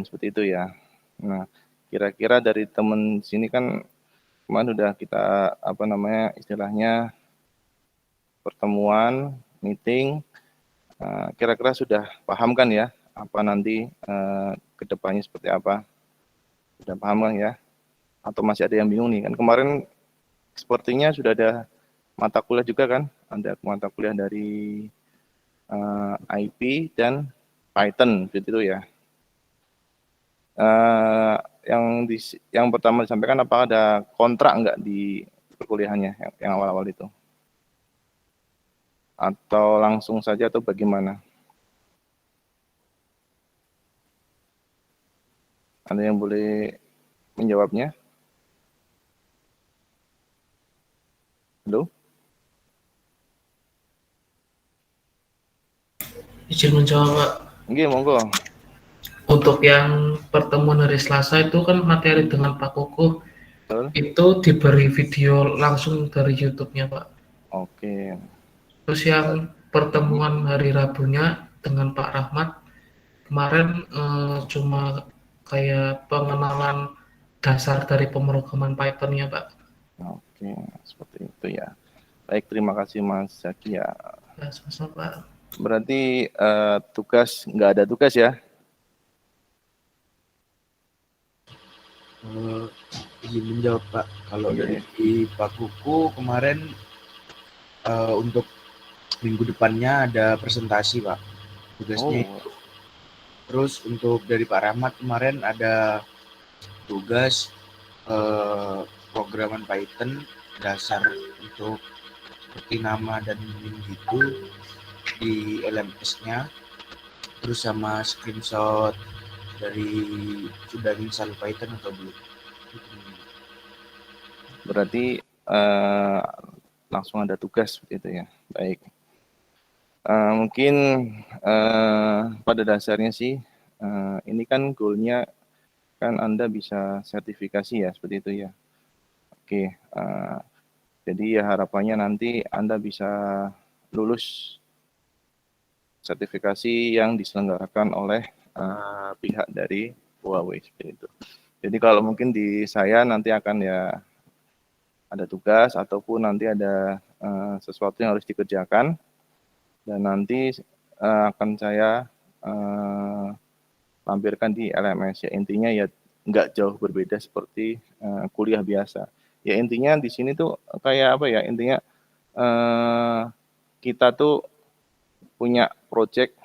seperti itu ya. Nah, kira-kira dari teman sini kan kemarin udah kita istilahnya pertemuan, meeting, kira-kira sudah paham kan ya apa nanti ke depannya seperti apa? Sudah paham kan ya? Atau masih ada yang bingung nih? Kan kemarin sepertinya sudah ada mata kuliah juga kan? Ada mata kuliah dari IP dan Python gitu ya. Yang pertama disampaikan, apakah ada kontrak enggak di perkuliahannya yang awal-awal itu? Atau langsung saja atau bagaimana? Ada yang boleh menjawabnya? Halo? Izin menjawab, Pak. Oke, monggo. Untuk yang pertemuan hari Selasa itu kan materi dengan Pak Kukuh Betul. itu diberi video langsung dari YouTube-nya, Pak. Oke. Terus yang pertemuan hari Rabunya dengan Pak Rahmat kemarin cuma kayak pengenalan dasar dari pemrograman Python-nya, Pak. Oke, seperti itu ya. Baik, terima kasih Mas Zaki ya. Ya, sama-sama, Pak. Berarti tugas nggak ada tugas ya? Izin menjawab Pak, kalau Oke. dari Pak Kuku kemarin untuk minggu depannya ada presentasi Pak, tugasnya itu. Terus untuk dari Pak Rahmat kemarin ada tugas programan Python dasar untuk seperti nama dan min gitu di LMS-nya, terus sama screenshot dari sudah install Python atau belum. Berarti langsung ada tugas begitu ya. Baik. Mungkin pada dasarnya sih ini kan goalnya kan Anda bisa sertifikasi ya, seperti itu ya. Oke, jadi ya harapannya nanti Anda bisa lulus sertifikasi yang diselenggarakan oleh pihak dari Huawei, seperti itu. Jadi kalau mungkin di saya nanti akan ya ada tugas ataupun nanti ada sesuatu yang harus dikerjakan dan nanti akan saya lampirkan di LMS ya. Intinya ya nggak jauh berbeda seperti kuliah biasa. Ya intinya di sini tuh kayak apa ya, intinya kita tuh punya project,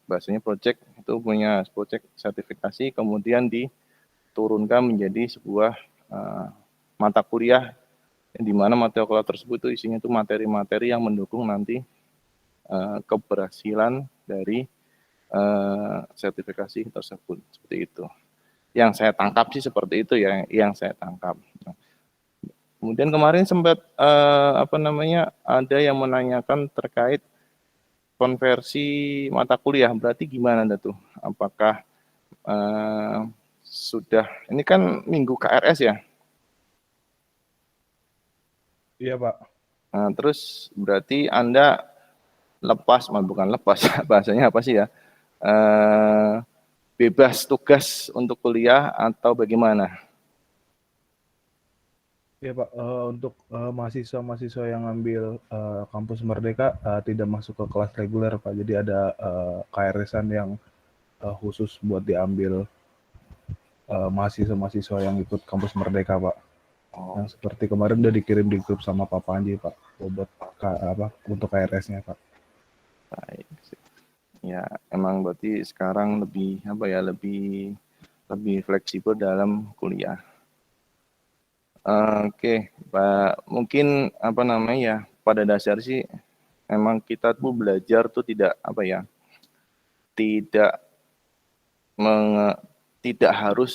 bahasanya project itu punya project sertifikasi, kemudian diturunkan menjadi sebuah mata kuliah di mana mata kuliah tersebut itu isinya itu materi-materi yang mendukung nanti keberhasilan dari sertifikasi tersebut, seperti itu. Yang saya tangkap sih seperti itu ya, yang saya tangkap. Kemudian kemarin sempat ada yang menanyakan terkait konversi mata kuliah, berarti gimana Anda tuh? Apakah sudah, ini kan minggu KRS ya? Iya Pak. Nah, terus berarti Anda bukan lepas, bahasanya apa sih ya? Bebas tugas untuk kuliah atau bagaimana? Iya Pak, untuk mahasiswa-mahasiswa yang ambil kampus Merdeka tidak masuk ke kelas reguler Pak, jadi ada KRS-an yang khusus buat diambil mahasiswa-mahasiswa yang ikut kampus Merdeka Pak. Yang seperti kemarin udah dikirim di grup sama Pak Panji Pak, buat untuk KRS-nya Pak. Baik. Ya, emang berarti sekarang lebih fleksibel dalam kuliah. Oke, Pak, mungkin pada dasar sih emang kita tuh belajar tuh tidak tidak tidak harus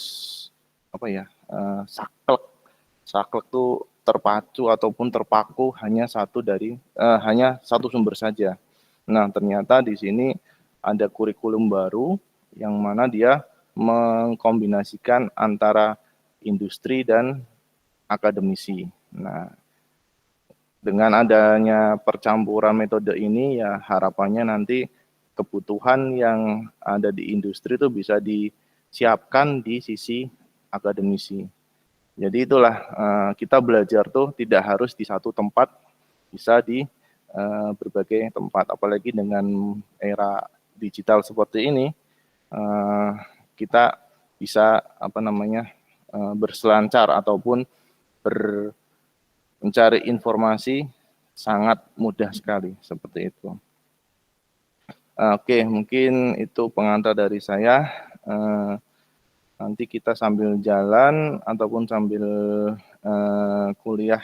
saklek. Saklek tuh terpacu ataupun terpaku hanya satu sumber saja. Nah, ternyata di sini ada kurikulum baru yang mana dia mengkombinasikan antara industri dan akademisi. Nah, dengan adanya percampuran metode ini ya harapannya nanti kebutuhan yang ada di industri itu bisa disiapkan di sisi akademisi. Jadi itulah kita belajar tuh tidak harus di satu tempat, bisa di berbagai tempat. Apalagi dengan era digital seperti ini, kita bisa berselancar ataupun mencari informasi sangat mudah sekali seperti itu. Oke, mungkin itu pengantar dari saya. Nanti kita sambil jalan ataupun sambil kuliah,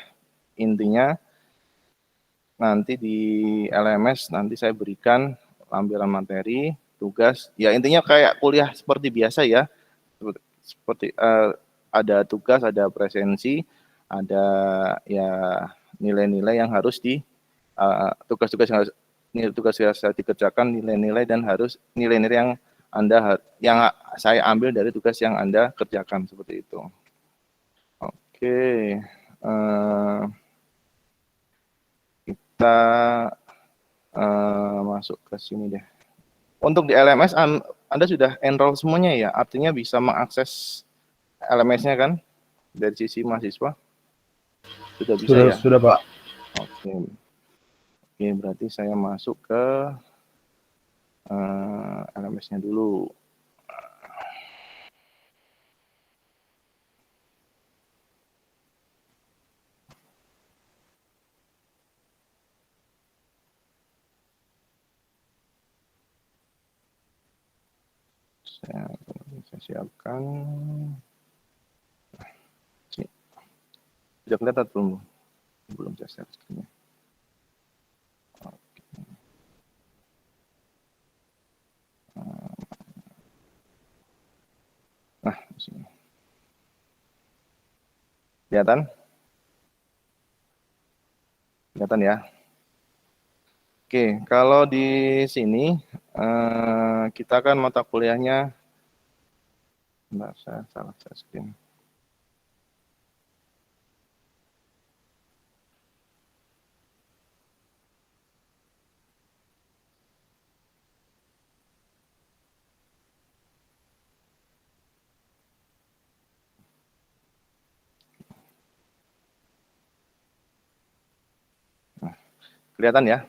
intinya nanti di LMS nanti saya berikan lampiran materi, tugas. Ya intinya kayak kuliah seperti biasa ya. Seperti ada tugas, ada presensi, ada ya nilai-nilai yang harus tugas-tugas yang harus dikerjakan, nilai-nilai dan harus nilai-nilai yang saya ambil dari tugas yang Anda kerjakan seperti itu. Oke, kita masuk ke sini deh. Untuk di LMS Anda sudah enroll semuanya ya, artinya bisa mengakses LMS-nya kan dari sisi mahasiswa? Sudah bisa ya? Sudah Pak. Oke, berarti saya masuk ke LMS-nya dulu. Saya siapkan. Sudah kelihatan belum? Belum saya share screen-nya. Oke. Nah, di sini. Kelihatan? Kelihatan ya? Oke, kalau di sini kita kan mata kuliahnya, saya salah share screen. Kelihatan ya?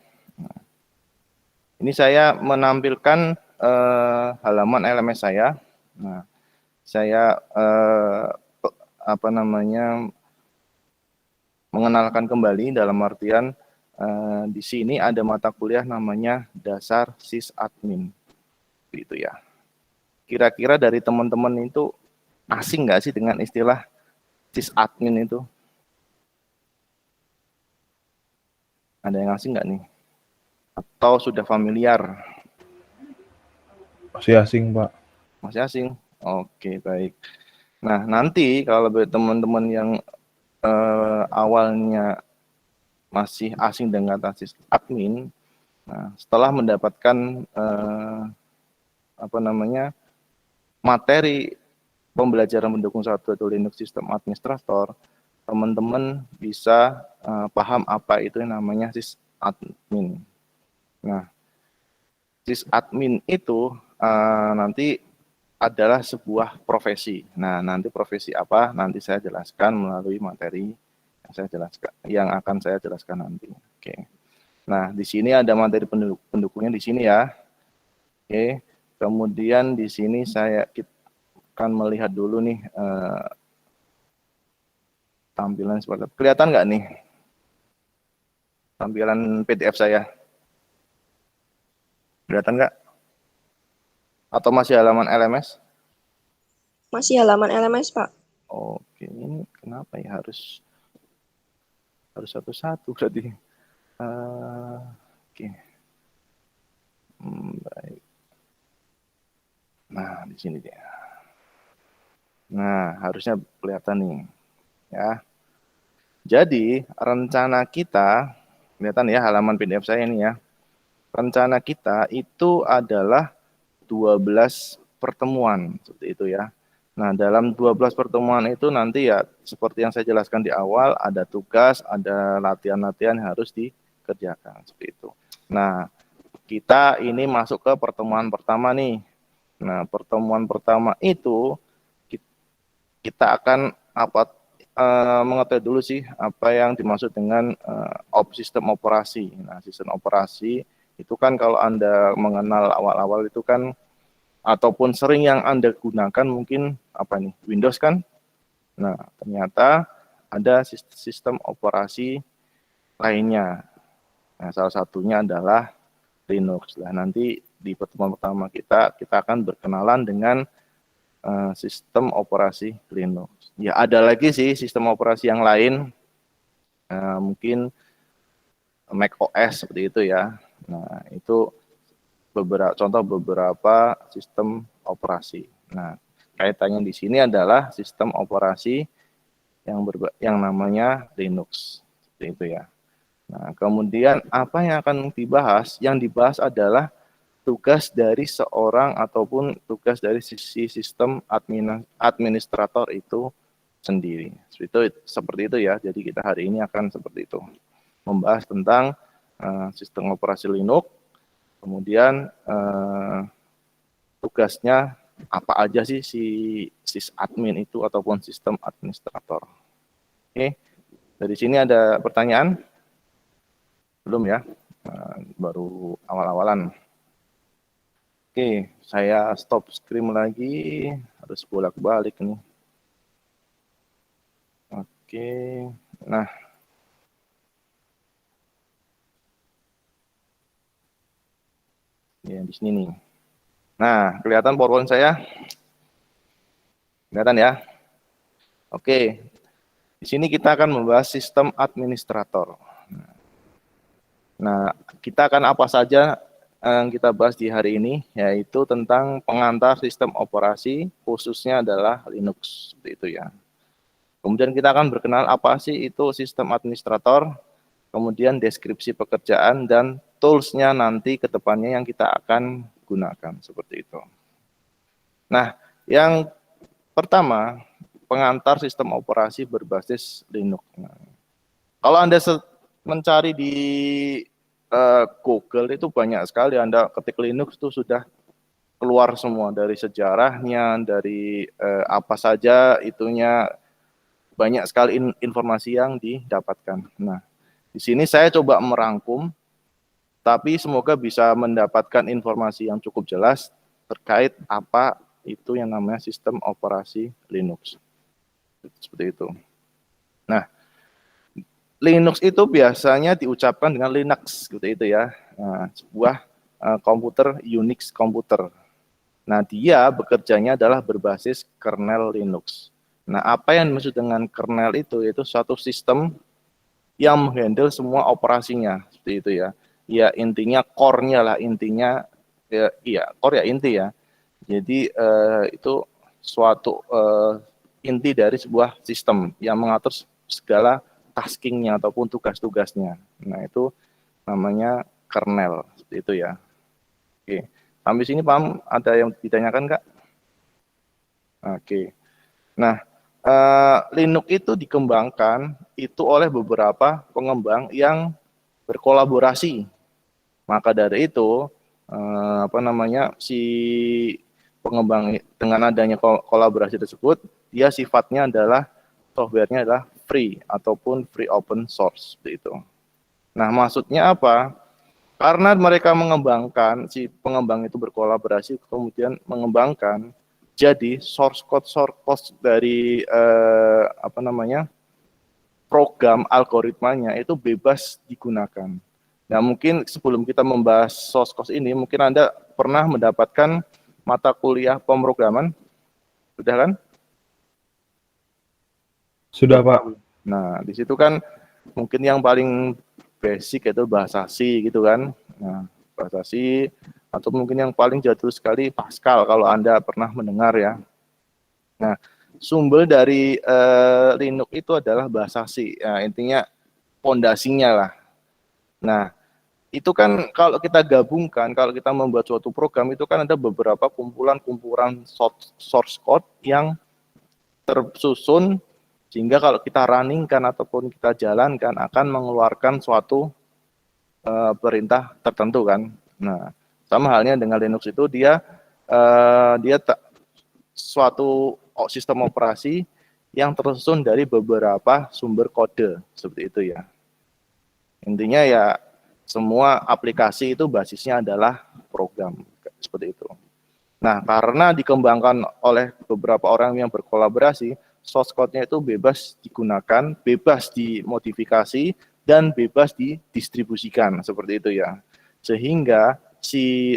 Ini saya menampilkan halaman LMS saya. Nah, saya mengenalkan kembali dalam artian di sini ada mata kuliah namanya Dasar Sysadmin. Gitu ya. Kira-kira dari teman-teman itu asing nggak sih dengan istilah sysadmin itu? Ada yang asing nggak nih? Atau sudah familiar? Masih asing, Pak. Masih asing? Oke, baik. Nah, nanti kalau teman-teman yang awalnya masih asing dengan kata sysadmin, nah, setelah mendapatkan materi pembelajaran mendukung satu Linux System Administrator, teman-teman bisa paham apa itu yang namanya sysadmin. Nah, sysadmin itu nanti adalah sebuah profesi. Nah, nanti profesi apa? Nanti saya jelaskan melalui materi yang akan saya jelaskan nanti. Oke. Nah, di sini ada materi pendukungnya di sini ya. Oke. Kemudian di sini kita akan melihat dulu nih tampilan seperti apa. Kelihatan nggak nih tampilan PDF saya? Kelihatan nggak? Atau masih halaman LMS? Masih halaman LMS, Pak. Oke, ini kenapa ya harus satu-satu berarti. Oke. Baik. Nah, di sini dia. Nah, harusnya kelihatan nih. Ya. Jadi, rencana kita, kelihatan ya halaman PDF saya ini ya. Rencana kita itu adalah 12 pertemuan, seperti itu ya. Nah, dalam 12 pertemuan itu nanti ya, seperti yang saya jelaskan di awal, ada tugas, ada latihan-latihan yang harus dikerjakan, seperti itu. Nah, kita ini masuk ke pertemuan pertama nih. Nah, pertemuan pertama itu kita akan mengetahui dulu sih apa yang dimaksud dengan sistem operasi. Nah, sistem operasi itu kan kalau Anda mengenal awal-awal itu kan ataupun sering yang Anda gunakan mungkin apa nih? Windows kan? Nah, ternyata ada sistem operasi lainnya. Nah, salah satunya adalah Linux. Nah, nanti di pertemuan pertama kita akan berkenalan dengan sistem operasi Linux. Ya, ada lagi sih sistem operasi yang lain, mungkin Mac OS seperti itu ya. Nah, itu contoh beberapa sistem operasi. Nah, kaitannya di sini adalah sistem operasi yang namanya Linux, seperti itu ya. Nah, kemudian apa yang akan dibahas? Yang dibahas adalah tugas dari seorang ataupun tugas dari sisi sistem administrator itu sendiri. Seperti itu ya. Jadi kita hari ini akan seperti itu, membahas tentang sistem operasi Linux, kemudian tugasnya apa aja sih si sysadmin itu ataupun sistem administrator. Oke, dari sini ada pertanyaan? Belum ya? Baru awal-awalan. Oke, saya stop screen lagi, harus bolak-balik nih. Oke, nah. Ya, di sini nih. Nah, kelihatan PowerPoint saya? Kelihatan ya? Oke, di sini kita akan membahas sistem administrator. Nah, kita akan apa saja yang kita bahas di hari ini, yaitu tentang pengantar sistem operasi, khususnya adalah Linux, seperti itu ya. Kemudian kita akan berkenal apa sih itu sistem administrator, kemudian deskripsi pekerjaan, dan tools-nya nanti ke depannya yang kita akan gunakan, seperti itu. Nah, yang pertama, pengantar sistem operasi berbasis Linux. Nah, kalau Anda mencari di Google itu banyak sekali, Anda ketik Linux itu sudah keluar semua, dari sejarahnya, dari apa saja itunya, banyak sekali informasi yang didapatkan. Nah, di sini saya coba merangkum, tapi semoga bisa mendapatkan informasi yang cukup jelas terkait apa itu yang namanya sistem operasi Linux. Seperti itu. Nah, Linux itu biasanya diucapkan dengan Linux, gitu itu ya. Nah, sebuah komputer Unix komputer. Nah, dia bekerjanya adalah berbasis kernel Linux. Nah, apa yang dimaksud dengan kernel itu? Yaitu suatu sistem yang menghandle semua operasinya, seperti itu ya. Ya, intinya core-nya lah, intinya ya core ya inti ya. Jadi itu suatu inti dari sebuah sistem yang mengatur segala taskingnya ataupun tugas-tugasnya. Nah, itu namanya kernel, seperti itu ya. Oke, sampai sini paham? Ada yang ditanyakan, Kak? Oke. Nah, Linux itu dikembangkan itu oleh beberapa pengembang yang berkolaborasi. Maka dari itu, si pengembang dengan adanya kolaborasi tersebut, dia sifatnya adalah softwarenya adalah free ataupun free open source, seperti itu. Nah, maksudnya apa? Karena mereka mengembangkan, si pengembang itu berkolaborasi kemudian mengembangkan, jadi source code dari program algoritmanya itu bebas digunakan. Nah, mungkin sebelum kita membahas source code ini, mungkin Anda pernah mendapatkan mata kuliah pemrograman, sudah kan? Sudah, Pak. Nah, di situ kan mungkin yang paling basic itu bahasa C gitu kan. Nah, bahasa C atau mungkin yang paling jadul sekali Pascal kalau Anda pernah mendengar ya. Nah, sumber dari Linux itu adalah bahasa C. Nah, intinya fondasinya lah. Nah, itu kan kalau kita gabungkan, kalau kita membuat suatu program itu kan ada beberapa kumpulan source code yang tersusun sehingga kalau kita runningkan ataupun kita jalankan akan mengeluarkan suatu perintah tertentu kan. Nah, sama halnya dengan Linux itu dia suatu sistem operasi yang tersusun dari beberapa sumber kode seperti itu ya. Intinya ya semua aplikasi itu basisnya adalah program seperti itu. Nah, karena dikembangkan oleh beberapa orang yang berkolaborasi, source code-nya itu bebas digunakan, bebas dimodifikasi, dan bebas didistribusikan seperti itu ya. Sehingga si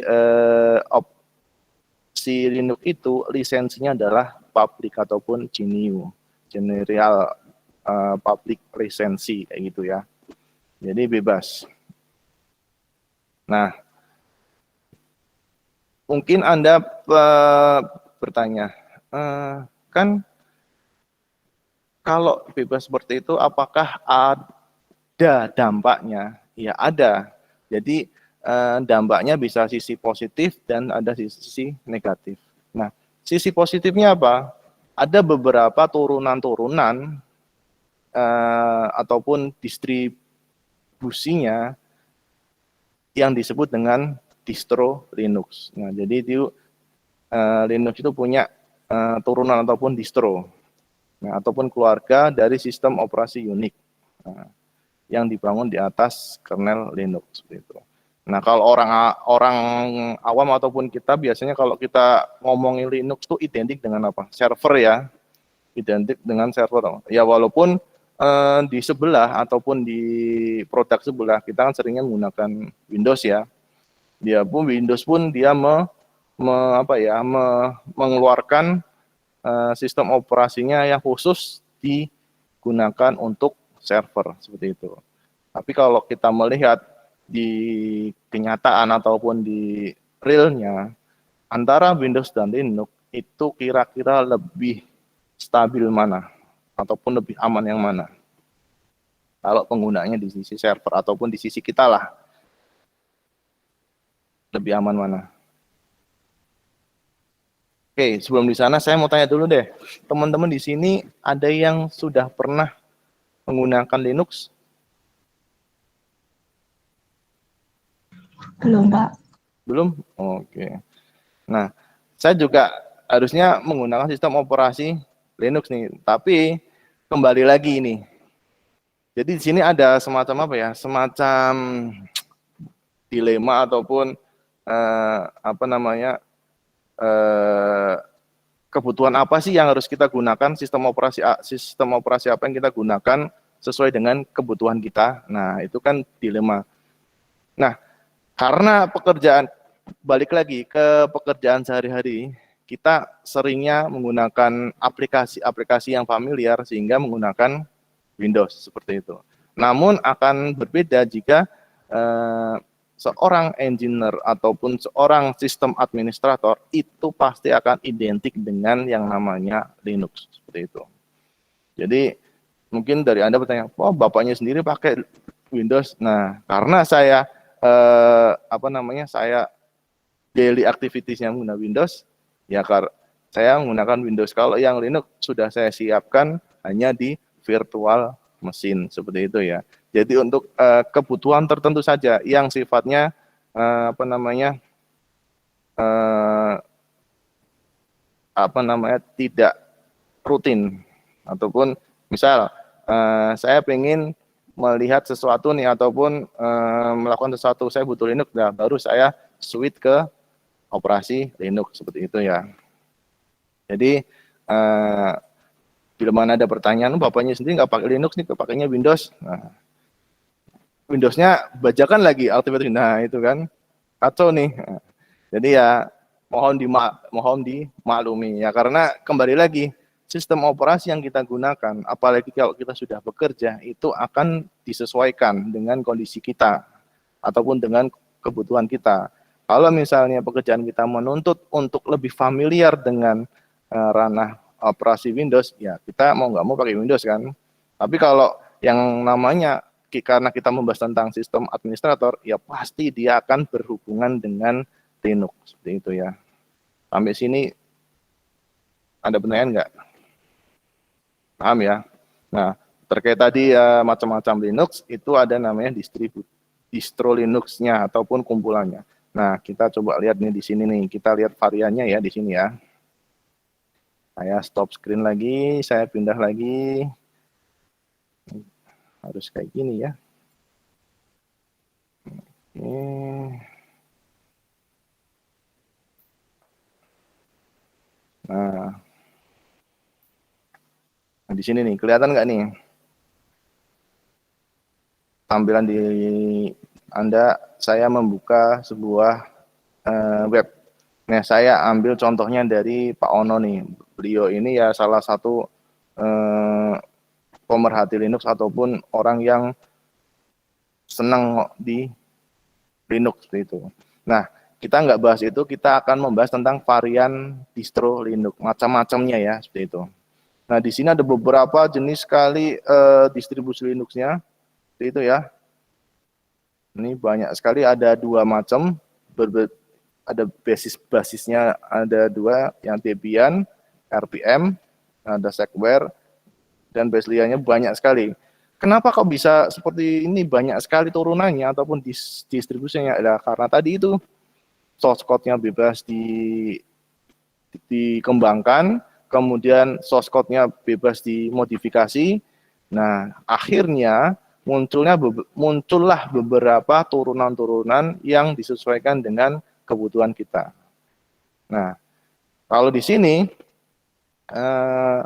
Linux itu lisensinya adalah public ataupun GNU, General Public Lisensi kayak gitu ya. Jadi bebas. Nah, mungkin Anda bertanya, kan kalau bebas seperti itu apakah ada dampaknya? Ya ada. Jadi dampaknya bisa sisi positif dan ada sisi negatif. Nah, sisi positifnya apa? Ada beberapa turunan-turunan ataupun distribusinya yang disebut dengan distro Linux. Nah, jadi itu Linux itu punya turunan ataupun distro, nah, ataupun keluarga dari sistem operasi Unix yang dibangun di atas kernel Linux seperti itu. Nah, kalau orang awam ataupun kita biasanya kalau kita ngomongin Linux itu identik dengan apa? Server ya, identik dengan server. Ya walaupun di sebelah ataupun di produk sebelah kita kan seringnya menggunakan Windows ya. Windows pun dia mengeluarkan sistem operasinya yang khusus digunakan untuk server seperti itu. Tapi kalau kita melihat di kenyataan ataupun di realnya antara Windows dan Linux itu kira-kira lebih stabil mana ataupun lebih aman yang mana? Kalau penggunaannya di sisi server ataupun di sisi kita lah, lebih aman mana? Oke, sebelum di sana saya mau tanya dulu deh, teman-teman di sini ada yang sudah pernah menggunakan Linux? Belum, Pak. Belum? Oke. Nah, saya juga harusnya menggunakan sistem operasi Linux nih, tapi kembali lagi ini. Jadi di sini ada semacam apa ya? Semacam dilema ataupun kebutuhan apa sih yang harus kita gunakan, sistem operasi apa yang kita gunakan sesuai dengan kebutuhan kita. Nah, itu kan dilema. Nah, karena balik lagi ke pekerjaan sehari-hari, kita seringnya menggunakan aplikasi-aplikasi yang familiar sehingga menggunakan Windows seperti itu. Namun akan berbeda jika seorang engineer ataupun seorang sistem administrator itu pasti akan identik dengan yang namanya Linux seperti itu. Jadi mungkin dari Anda bertanya, oh bapaknya sendiri pakai Windows. Nah, karena saya saya daily activities-nya menggunakan Windows, ya saya menggunakan Windows. Kalau yang Linux sudah saya siapkan hanya di virtual mesin seperti itu ya. Jadi untuk kebutuhan tertentu saja yang sifatnya tidak rutin ataupun misal saya ingin melihat sesuatu nih ataupun melakukan sesuatu saya butuh Linux, nah baru saya switch ke operasi Linux seperti itu ya. Jadi bila mana ada pertanyaan, bapaknya sendiri nggak pakai Linux nih, pakainya Windows. Nah, Windows-nya bajakan lagi Activity. Nah, itu kan kacau nih. Nah, jadi ya mohon dimaklumi ya, karena kembali lagi sistem operasi yang kita gunakan, apalagi kalau kita sudah bekerja, itu akan disesuaikan dengan kondisi kita ataupun dengan kebutuhan kita. Kalau misalnya pekerjaan kita menuntut untuk lebih familiar dengan ranah operasi Windows, ya kita mau nggak mau pakai Windows kan. Tapi kalau yang namanya karena kita membahas tentang sistem administrator, ya pasti dia akan berhubungan dengan Linux seperti itu ya. Sampai sini ada pertanyaan nggak? Paham ya? Nah, terkait tadi macam-macam Linux itu ada namanya distro Linux-nya ataupun kumpulannya. Nah, kita coba lihat nih di sini nih. Kita lihat variannya ya di sini ya. Saya stop screen lagi, saya pindah lagi. Harus kayak gini ya. Oke. Nah, di sini nih, kelihatan nggak nih? Tampilan di Anda, saya membuka sebuah web. Nah, saya ambil contohnya dari Pak Ono nih. Beliau ini ya salah satu pemerhati Linux ataupun orang yang senang di Linux seperti itu. Nah, kita nggak bahas itu, kita akan membahas tentang varian distro Linux, macam-macamnya ya, seperti itu. Nah, di sini ada beberapa jenis sekali distribusi Linuxnya, seperti itu ya. Ini banyak sekali, ada 2 macam, ada basisnya ada 2, yang Debian, RPM, ada Slackware, dan base layer-nya banyak sekali. Kenapa kok bisa seperti ini banyak sekali turunannya ataupun distribusinya? Ya, karena tadi itu source code-nya bebas dikembangkan, kemudian source code-nya bebas dimodifikasi. Nah, akhirnya muncullah beberapa turunan-turunan yang disesuaikan dengan kebutuhan kita. Nah, kalau di sini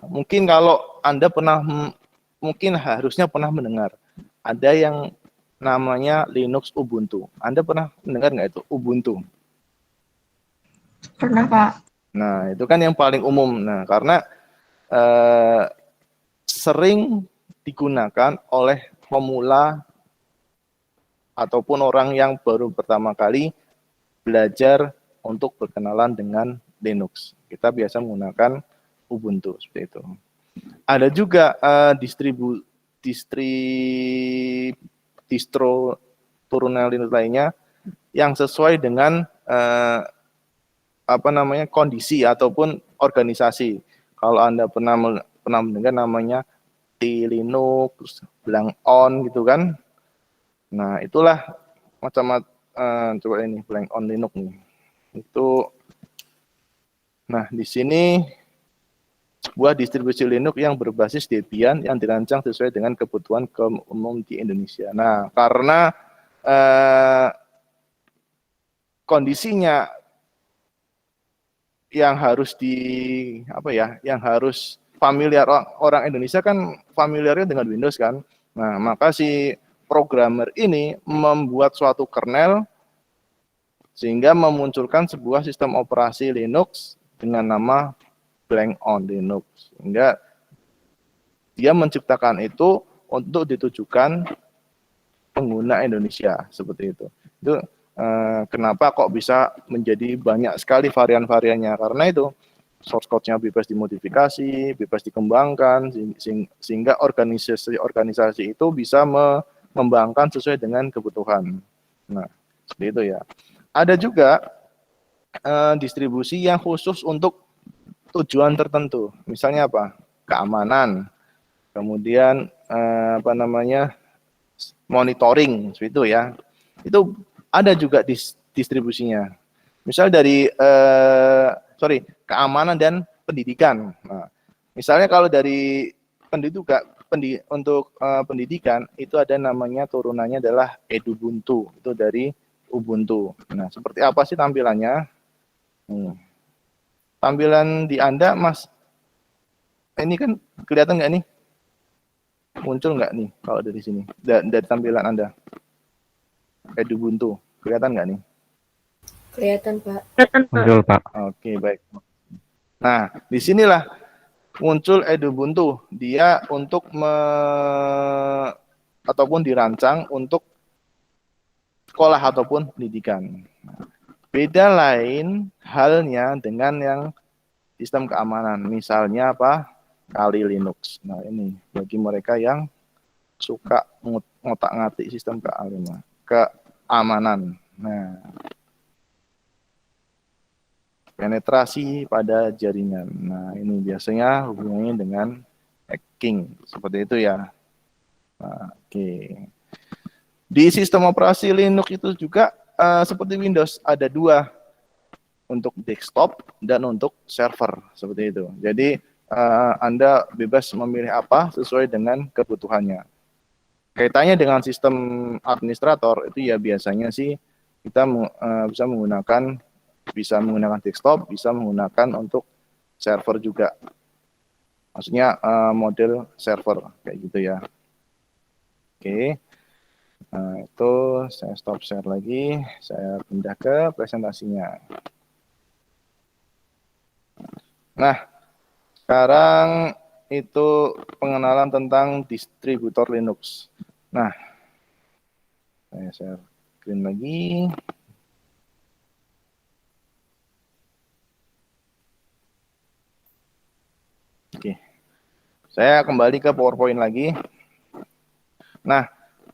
mungkin kalau Anda mungkin harusnya pernah mendengar ada yang namanya Linux Ubuntu. Anda pernah mendengar nggak itu Ubuntu? Pernah, Pak. Nah, itu kan yang paling umum. Nah, karena sering digunakan oleh pemula ataupun orang yang baru pertama kali belajar untuk berkenalan dengan Linux. Kita biasa menggunakan Ubuntu seperti itu. Ada juga distro turunan Linux lainnya yang sesuai dengan kondisi ataupun organisasi. Kalau Anda pernah mendengar namanya T-Linux, Blank-on gitu kan. Nah, itulah macam coba ini Blank-on Linux nih. Itu nah, di sini sebuah distribusi Linux yang berbasis Debian yang dirancang sesuai dengan kebutuhan kaum umum di Indonesia. Nah, karena kondisinya yang harus yang harus familiar, orang Indonesia kan familiarnya dengan Windows kan. Nah, maka si programmer ini membuat suatu kernel sehingga memunculkan sebuah sistem operasi Linux dengan nama Blank-on Linux. Sehingga dia menciptakan itu untuk ditujukan pengguna Indonesia seperti itu. Itu kenapa kok bisa menjadi banyak sekali varian-variannya, karena itu source code-nya bebas dimodifikasi, bebas dikembangkan, sehingga organisasi itu bisa mengembangkan sesuai dengan kebutuhan. Nah, seperti itu ya. Ada juga distribusi yang khusus untuk tujuan tertentu. Misalnya apa? Keamanan. Kemudian monitoring, seperti itu ya. Itu ada juga distribusinya. Misal dari keamanan dan pendidikan. Nah, misalnya kalau dari pendidikan itu ada namanya turunannya adalah Edubuntu, itu dari Ubuntu. Nah, seperti apa sih tampilannya? Tampilan di Anda, Mas, ini kan kelihatan nggak nih? Muncul nggak nih kalau dari sini? Dari tampilan Anda? Edubuntu, kelihatan nggak nih? Kelihatan, Pak. Muncul, Pak. Oke, baik. Nah, disinilah muncul Edubuntu. Dia untuk ataupun dirancang untuk sekolah ataupun pendidikan. Beda lain halnya dengan yang sistem keamanan. Misalnya apa? Kali Linux. Nah, ini bagi mereka yang suka ngotak-ngatik sistem keamanan. Nah, penetrasi pada jaringan. Nah, ini biasanya hubungannya dengan hacking. Seperti itu ya. Nah, oke. Di sistem operasi Linux itu juga seperti Windows ada dua, untuk desktop dan untuk server seperti itu. Jadi Anda bebas memilih apa sesuai dengan kebutuhannya. Kaitannya dengan sistem administrator itu ya biasanya sih kita bisa menggunakan desktop, bisa menggunakan untuk server juga. Maksudnya model server kayak gitu ya. Oke. Nah, itu saya stop share lagi, saya pindah ke presentasinya. Nah, sekarang itu pengenalan tentang distributor Linux. Nah, saya share screen lagi. Oke, saya kembali ke PowerPoint lagi. Nah,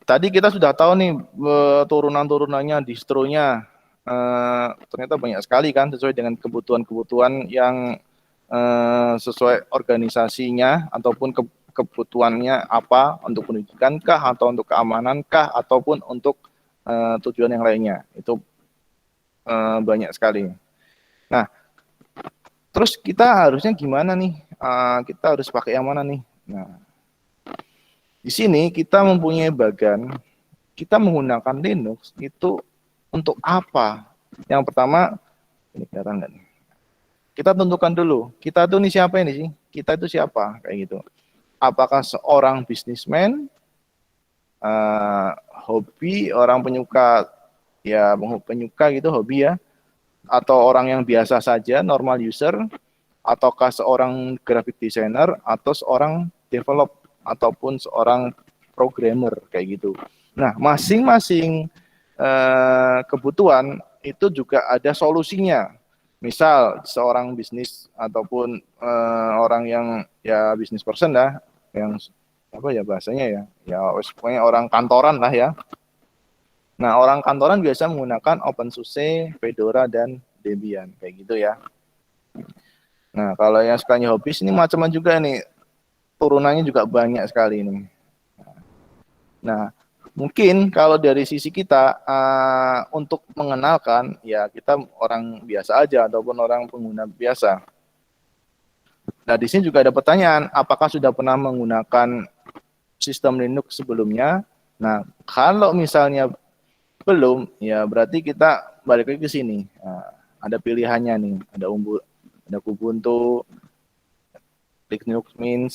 tadi kita sudah tahu nih turunan-turunannya, distronya. Ternyata banyak sekali kan sesuai dengan kebutuhan-kebutuhan yang sesuai organisasinya ataupun kebutuhannya apa, untuk pendidikan kah atau untuk keamanan kah ataupun untuk tujuan yang lainnya. Itu banyak sekali. Nah, terus kita harusnya gimana nih? Kita harus pakai yang mana nih? Nah, di sini kita mempunyai bagan, kita menggunakan Linux itu untuk apa? Yang pertama, ini kelihatan nggak nih? Kita tentukan dulu, kita tuh nih siapa ini sih? Kita itu siapa? Kayak gitu. Apakah seorang bisnismen, hobi, orang penyuka, ya penyuka gitu, hobi ya, atau orang yang biasa saja, normal user, ataukah seorang graphic designer, atau seorang develop, ataupun seorang programmer, kayak gitu. Nah, masing-masing kebutuhan itu juga ada solusinya. Misal seorang bisnis ataupun orang yang ya bisnis person lah, yang apa ya bahasanya ya pokoknya orang kantoran lah ya. Nah, orang kantoran biasa menggunakan OpenSUSE, Fedora, dan Debian kayak gitu ya. Nah, kalau yang sukanya hobis ini macam-macam juga nih, turunannya juga banyak sekali ini. Nah, mungkin kalau dari sisi kita untuk mengenalkan ya kita orang biasa aja ataupun orang pengguna biasa. Nah, di sini juga ada pertanyaan, apakah sudah pernah menggunakan sistem Linux sebelumnya? Nah, kalau misalnya belum, ya berarti kita balik lagi ke sini. Nah, ada pilihannya nih, ada Ubuntu, Linux Mint,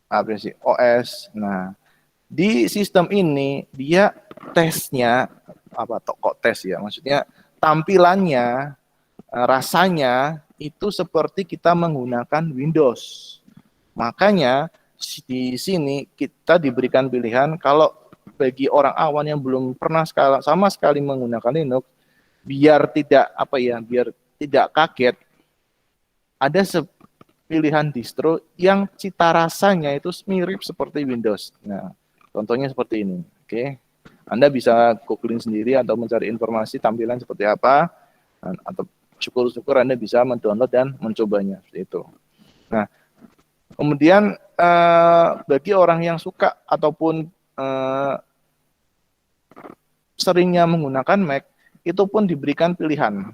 aplikasi OS. Nah, di sistem ini dia tesnya apa kok tes ya, maksudnya tampilannya, rasanya itu seperti kita menggunakan Windows. Makanya di sini kita diberikan pilihan kalau bagi orang awam yang belum pernah sama sekali menggunakan Linux, biar tidak biar tidak kaget, ada pilihan distro yang cita rasanya itu mirip seperti Windows. Nah, contohnya seperti ini, oke. Anda bisa googling sendiri atau mencari informasi tampilan seperti apa, atau syukur-syukur Anda bisa mendownload dan mencobanya, seperti itu. Nah, kemudian bagi orang yang suka ataupun seringnya menggunakan Mac, itu pun diberikan pilihan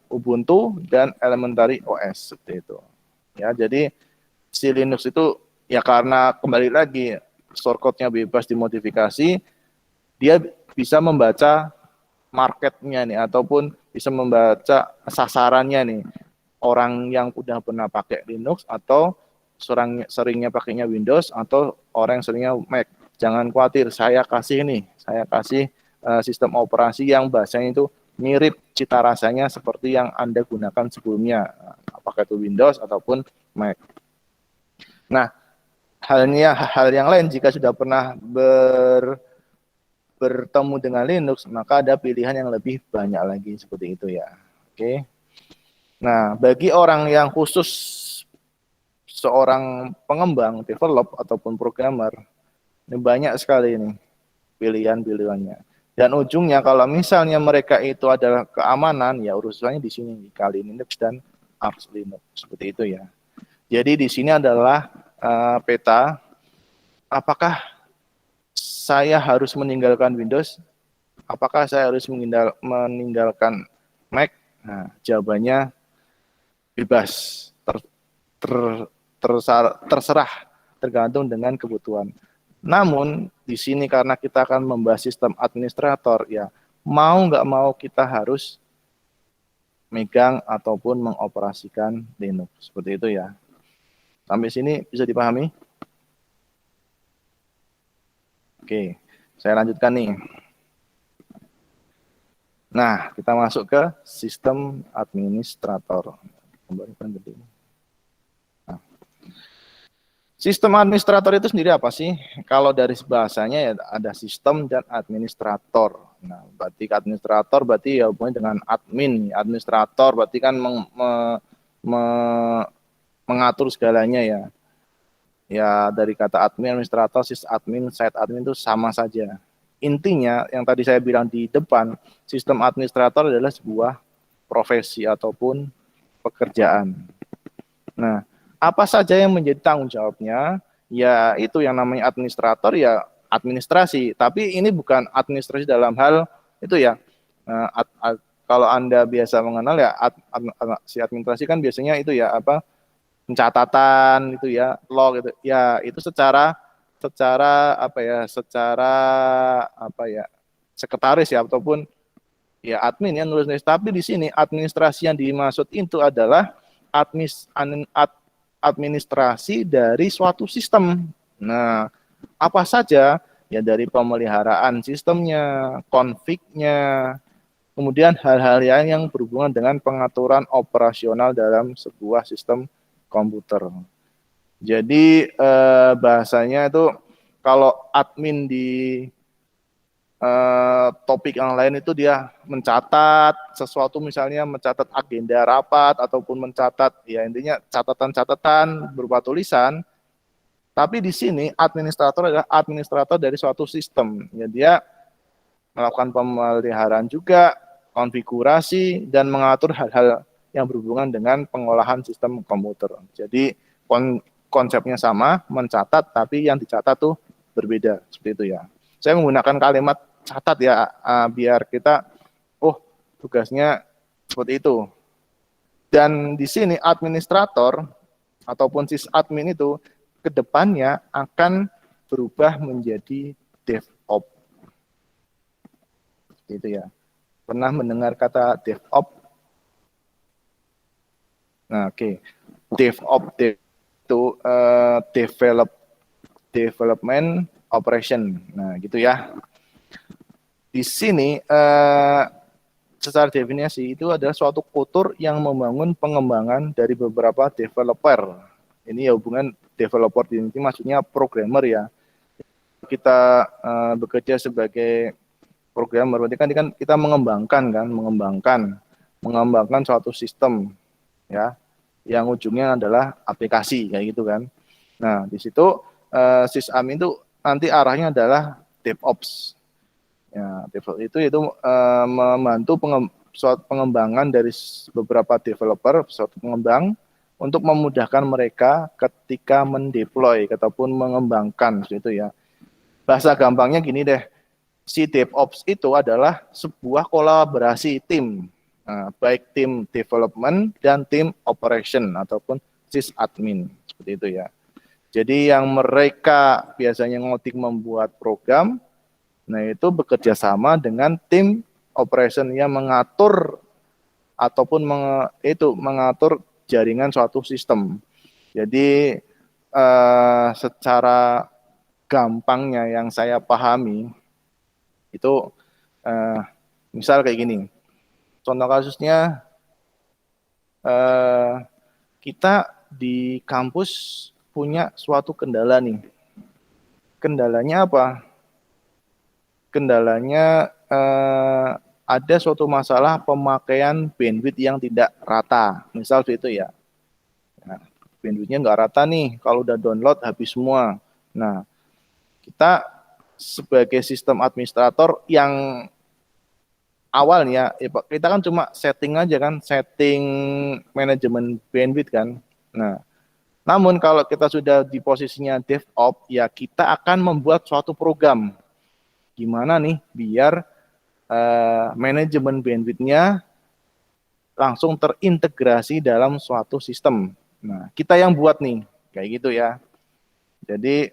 Ubuntu dan Elementary OS, seperti itu. Ya, jadi si Linux itu ya karena kembali lagi shortcut-nya bebas dimodifikasi, dia bisa membaca marketnya nih ataupun bisa membaca sasarannya nih, orang yang udah pernah pakai Linux atau seringnya pakainya Windows atau orang yang seringnya Mac. Jangan khawatir, saya kasih sistem operasi yang bahasanya itu mirip cita rasanya seperti yang Anda gunakan sebelumnya, apakah itu Windows ataupun Mac. Nah, hal yang lain, jika sudah pernah bertemu dengan Linux, maka ada pilihan yang lebih banyak lagi seperti itu ya. Oke. Nah, bagi orang yang khusus seorang pengembang, develop ataupun programmer, ini banyak sekali ini pilihan-pilihannya. Dan ujungnya kalau misalnya mereka itu adalah keamanan, ya urusannya di sini Kali Linux dan Arch Linux seperti itu ya. Jadi di sini adalah peta apakah saya harus meninggalkan Windows apakah saya harus meninggalkan Mac? Nah, jawabannya bebas, terserah, tergantung dengan kebutuhan. Namun di sini karena kita akan membahas sistem administrator, ya mau nggak mau kita harus megang ataupun mengoperasikan Linux, seperti itu ya. Sampai sini bisa dipahami? Oke, saya lanjutkan nih. Nah, kita masuk ke sistem administrator. Nah, sistem administrator itu sendiri apa sih? Kalau dari bahasanya ya ada sistem dan administrator. Nah, berarti administrator berarti ya hubungannya dengan admin. Administrator berarti kan mengatur segalanya ya. Ya dari kata admin, administrator, sysadmin, site admin itu sama saja. Intinya yang tadi saya bilang di depan, sistem administrator adalah sebuah profesi ataupun pekerjaan. Nah, apa saja yang menjadi tanggung jawabnya? Ya itu yang namanya administrator ya administrasi. Tapi ini bukan administrasi dalam hal itu ya. Kalau Anda biasa mengenal ya si administrasi kan biasanya itu ya apa? Pencatatan itu ya, log gitu. Ya, itu secara sekretaris ya ataupun ya admin ya nulis. Tapi di sini administrasi yang dimaksud itu adalah administrasi dari suatu sistem. Nah, apa saja ya dari pemeliharaan sistemnya, konfignya, kemudian hal-hal yang berhubungan dengan pengaturan operasional dalam sebuah sistem komputer. Jadi bahasanya itu kalau admin di topik yang lain itu dia mencatat sesuatu, misalnya mencatat agenda rapat ataupun mencatat ya intinya catatan-catatan berupa tulisan. Tapi di sini administrator adalah administrator dari suatu sistem. Ya, dia melakukan pemeliharaan juga, konfigurasi dan mengatur hal-hal yang berhubungan dengan pengolahan sistem komputer. Jadi konsepnya sama, mencatat, tapi yang dicatat tuh berbeda, seperti itu ya. Saya menggunakan kalimat catat ya, biar kita, tugasnya seperti itu. Dan di sini administrator ataupun sysadmin itu kedepannya akan berubah menjadi DevOps. Seperti itu ya. Pernah mendengar kata DevOps? Nah, oke. DevOps itu development operation. Nah, gitu ya. Di sini secara definisi itu adalah suatu kultur yang membangun pengembangan dari beberapa developer. Ini ya hubungan developer di sini maksudnya programmer ya. Kita bekerja sebagai programmer, berarti kan kita mengembangkan suatu sistem ya, yang ujungnya adalah aplikasi kayak gitu kan. Nah, di situ sysadmin itu nanti arahnya adalah DevOps. Ya, DevOps itu membantu suatu pengembangan dari beberapa developer, suatu pengembang untuk memudahkan mereka ketika mendeploy ataupun mengembangkan gitu ya. Bahasa gampangnya gini deh. Si DevOps itu adalah sebuah kolaborasi tim. Nah, baik tim development dan tim operation ataupun sysadmin seperti itu ya. Jadi yang mereka biasanya ngotik membuat program, nah itu bekerja sama dengan tim operation yang mengatur ataupun mengatur jaringan suatu sistem. Jadi secara gampangnya yang saya pahami itu misal kayak gini. Contoh kasusnya, kita di kampus punya suatu kendala nih. Kendalanya apa? Kendalanya ada suatu masalah pemakaian bandwidth yang tidak rata. Misal itu ya. Nah, bandwidthnya nggak rata nih. Kalau udah download habis semua. Nah, kita sebagai sistem administrator yang awalnya kita kan cuma setting aja kan, setting manajemen bandwidth kan. Nah, namun kalau kita sudah di posisinya DevOps, ya kita akan membuat suatu program. Gimana nih biar manajemen bandwidth-nya langsung terintegrasi dalam suatu sistem. Nah, kita yang buat nih, kayak gitu ya. Jadi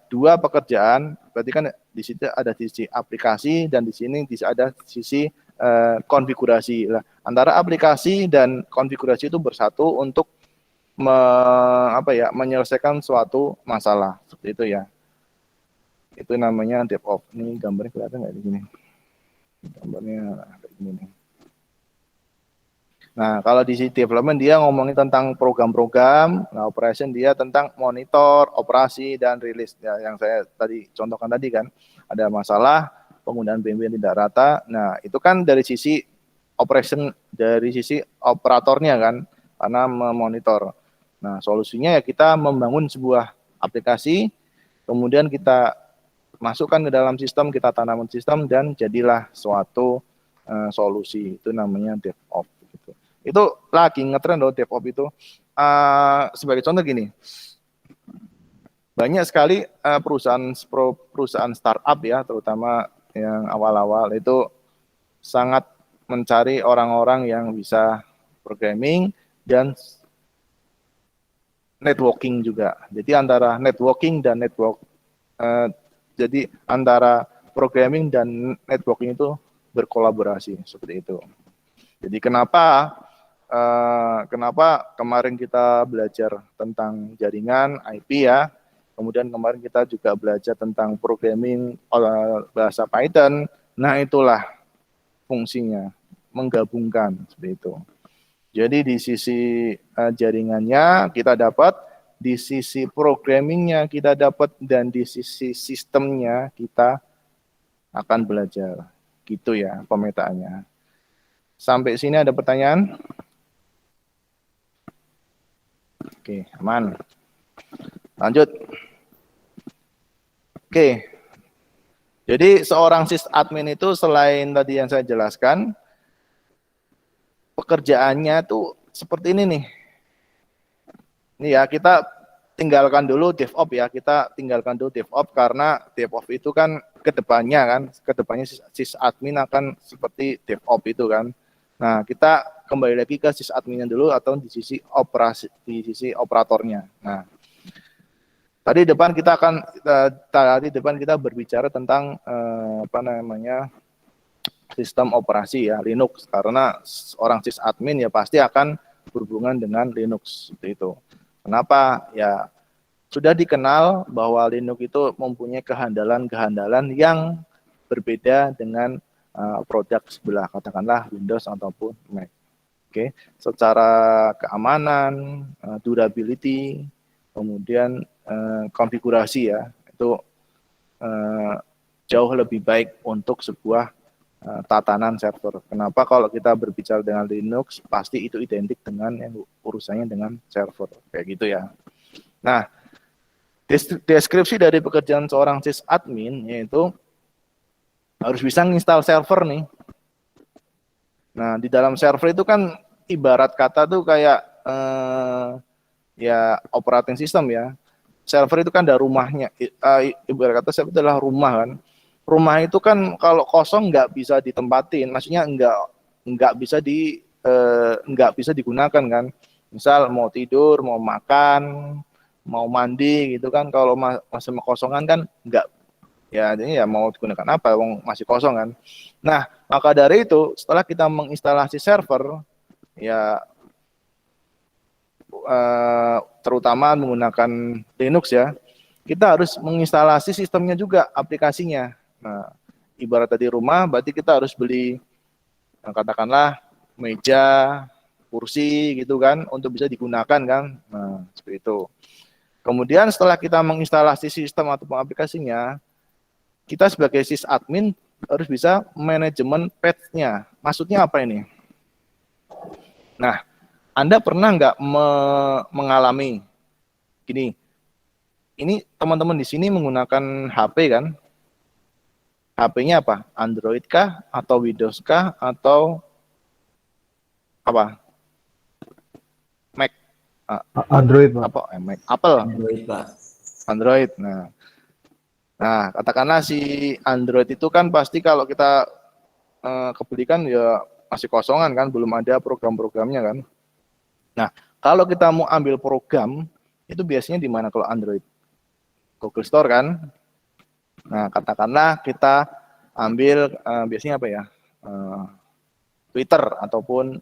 dua pekerjaan, berarti kan di situ ada sisi aplikasi dan di sini ada sisi konfigurasi. Nah, antara aplikasi dan konfigurasi itu bersatu untuk menyelesaikan suatu masalah seperti itu ya. Itu namanya DevOps. Ini gambarnya kelihatan nggak di sini? Gambarnya kayak gini nih. Nah, kalau di sisi development dia ngomongin tentang program-program, nah operation dia tentang monitor, operasi, dan rilis. Ya, yang saya tadi contohkan tadi kan, ada masalah penggunaan BNB yang tidak rata. Nah, itu kan dari sisi operation, dari sisi operatornya kan, karena memonitor. Nah, solusinya ya kita membangun sebuah aplikasi, kemudian kita masukkan ke dalam sistem, kita tanamkan sistem, dan jadilah suatu solusi. Itu namanya DevOps. Gitu. Itu lagi ngetren loh DevOps itu. Sebagai contoh gini, banyak sekali perusahaan startup ya, terutama yang awal-awal itu sangat mencari orang-orang yang bisa programming dan networking juga. Jadi antara networking dan jadi antara programming dan networking itu berkolaborasi seperti itu. Jadi kenapa kemarin kita belajar tentang jaringan IP ya, kemudian kemarin kita juga belajar tentang programming bahasa Python. Nah, itulah fungsinya, menggabungkan seperti itu. Jadi di sisi jaringannya kita dapat, di sisi programmingnya kita dapat, dan di sisi sistemnya kita akan belajar. Gitu ya pemetaannya. Sampai sini ada pertanyaan? Oke, aman. Lanjut. Oke. Jadi seorang sysadmin itu selain tadi yang saya jelaskan, pekerjaannya tuh seperti ini nih. Ini ya, kita tinggalkan dulu DevOps ya. Kita tinggalkan dulu DevOps karena DevOps itu kan kedepannya sysadmin akan seperti DevOps itu kan. Nah, kita kembali lagi ke sysadminnya dulu atau di sisi operasi, di sisi operatornya. Nah, tadi depan kita berbicara tentang sistem operasi ya, Linux, karena orang sysadmin ya pasti akan berhubungan dengan Linux seperti itu. Kenapa? Ya sudah dikenal bahwa Linux itu mempunyai kehandalan-kehandalan yang berbeda dengan produk sebelah, katakanlah Windows ataupun Mac. Oke, secara keamanan, durability, kemudian konfigurasi ya, itu jauh lebih baik untuk sebuah tatanan server. Kenapa? Kalau kita berbicara dengan Linux, pasti itu identik dengan yang urusannya dengan server, kayak gitu ya. Nah, deskripsi dari pekerjaan seorang sysadmin yaitu harus bisa nginstal server nih. Nah, di dalam server itu kan ibarat kata tuh kayak ya operating system ya. Server itu kan ada rumahnya. Ibarat kata server itu adalah rumah kan. Rumah itu kan kalau kosong nggak bisa ditempatin, maksudnya nggak bisa digunakan kan. Misal mau tidur, mau makan, mau mandi gitu kan, kalau masih kosongan kan nggak, ya jadi ya mau digunakan apa, masih kosong kan. Nah, maka dari itu setelah kita menginstalasi server ya terutama menggunakan Linux ya, kita harus menginstalasi sistemnya juga, aplikasinya. Nah, ibarat tadi rumah, berarti kita harus beli katakanlah meja, kursi gitu kan, untuk bisa digunakan kan. Nah, seperti itu. Kemudian setelah kita menginstalasi sistem atau aplikasinya, kita sebagai sysadmin harus bisa manajemen patch-nya. Maksudnya apa ini? Nah, Anda pernah nggak mengalami gini? Ini teman-teman di sini menggunakan HP kan? HP-nya apa? Android kah? Atau Windows kah? Atau apa? Mac? Android, Pak. Apa? Mac? Apple? Android, Pak. Android. Nah, katakanlah si Android itu kan pasti kalau kita kebeli kan ya masih kosongan kan, belum ada program-programnya kan. Nah, kalau kita mau ambil program, itu biasanya di mana kalau Android? Google Store kan. Nah, katakanlah kita ambil biasanya apa ya? Twitter ataupun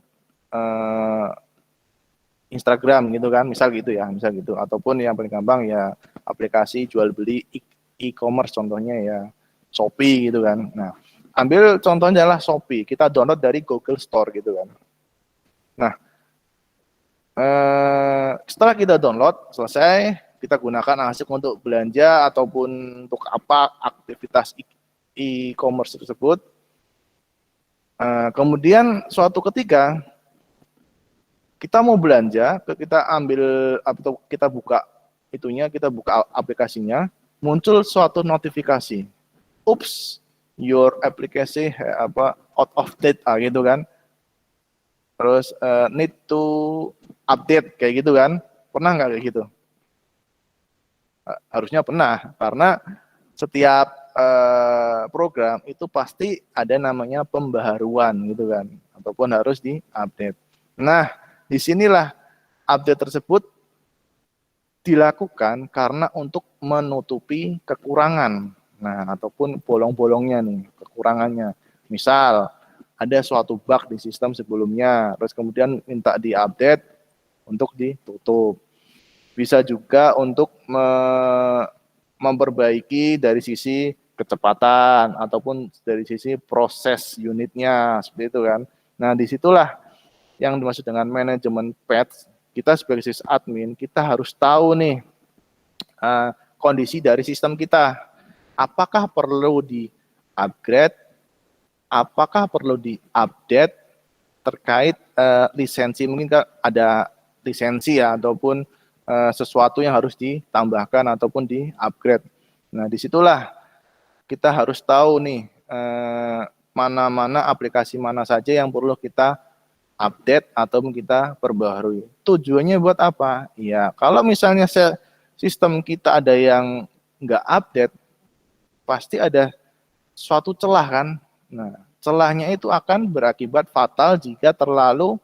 Instagram gitu kan, misal gitu ya, misal gitu. Ataupun yang paling gampang ya aplikasi jual beli e-commerce, contohnya ya Shopee gitu kan. Nah, ambil contohnya adalah Shopee, kita download dari Google Store gitu kan. Nah, setelah kita download, selesai, kita gunakan asik untuk belanja ataupun untuk apa aktivitas e-commerce tersebut. Kemudian suatu ketika kita mau belanja, kita ambil atau kita buka itunya, kita buka aplikasinya, muncul suatu notifikasi. Oops, your application out of date gitu kan. Terus need to update kayak gitu kan. Pernah nggak kayak gitu? Harusnya pernah, karena setiap program itu pasti ada namanya pembaharuan gitu kan, ataupun harus diupdate. Nah, disinilah update tersebut dilakukan karena untuk menutupi kekurangan, nah ataupun bolong-bolongnya nih, kekurangannya. Misal ada suatu bug di sistem sebelumnya, terus kemudian minta diupdate untuk ditutup. Bisa juga untuk memperbaiki dari sisi kecepatan ataupun dari sisi proses unitnya, seperti itu kan. Nah, disitulah yang dimaksud dengan manajemen patch. Kita sebagai sysadmin, kita harus tahu nih kondisi dari sistem kita. Apakah perlu di-upgrade, apakah perlu di-update terkait lisensi, mungkin ada lisensi ya, ataupun sesuatu yang harus ditambahkan ataupun di-upgrade. Nah, disitulah kita harus tahu nih mana-mana aplikasi mana saja yang perlu kita update atau kita perbaharui. Tujuannya buat apa? Ya, kalau misalnya sistem kita ada yang nggak update, pasti ada suatu celah kan. Nah, celahnya itu akan berakibat fatal jika terlalu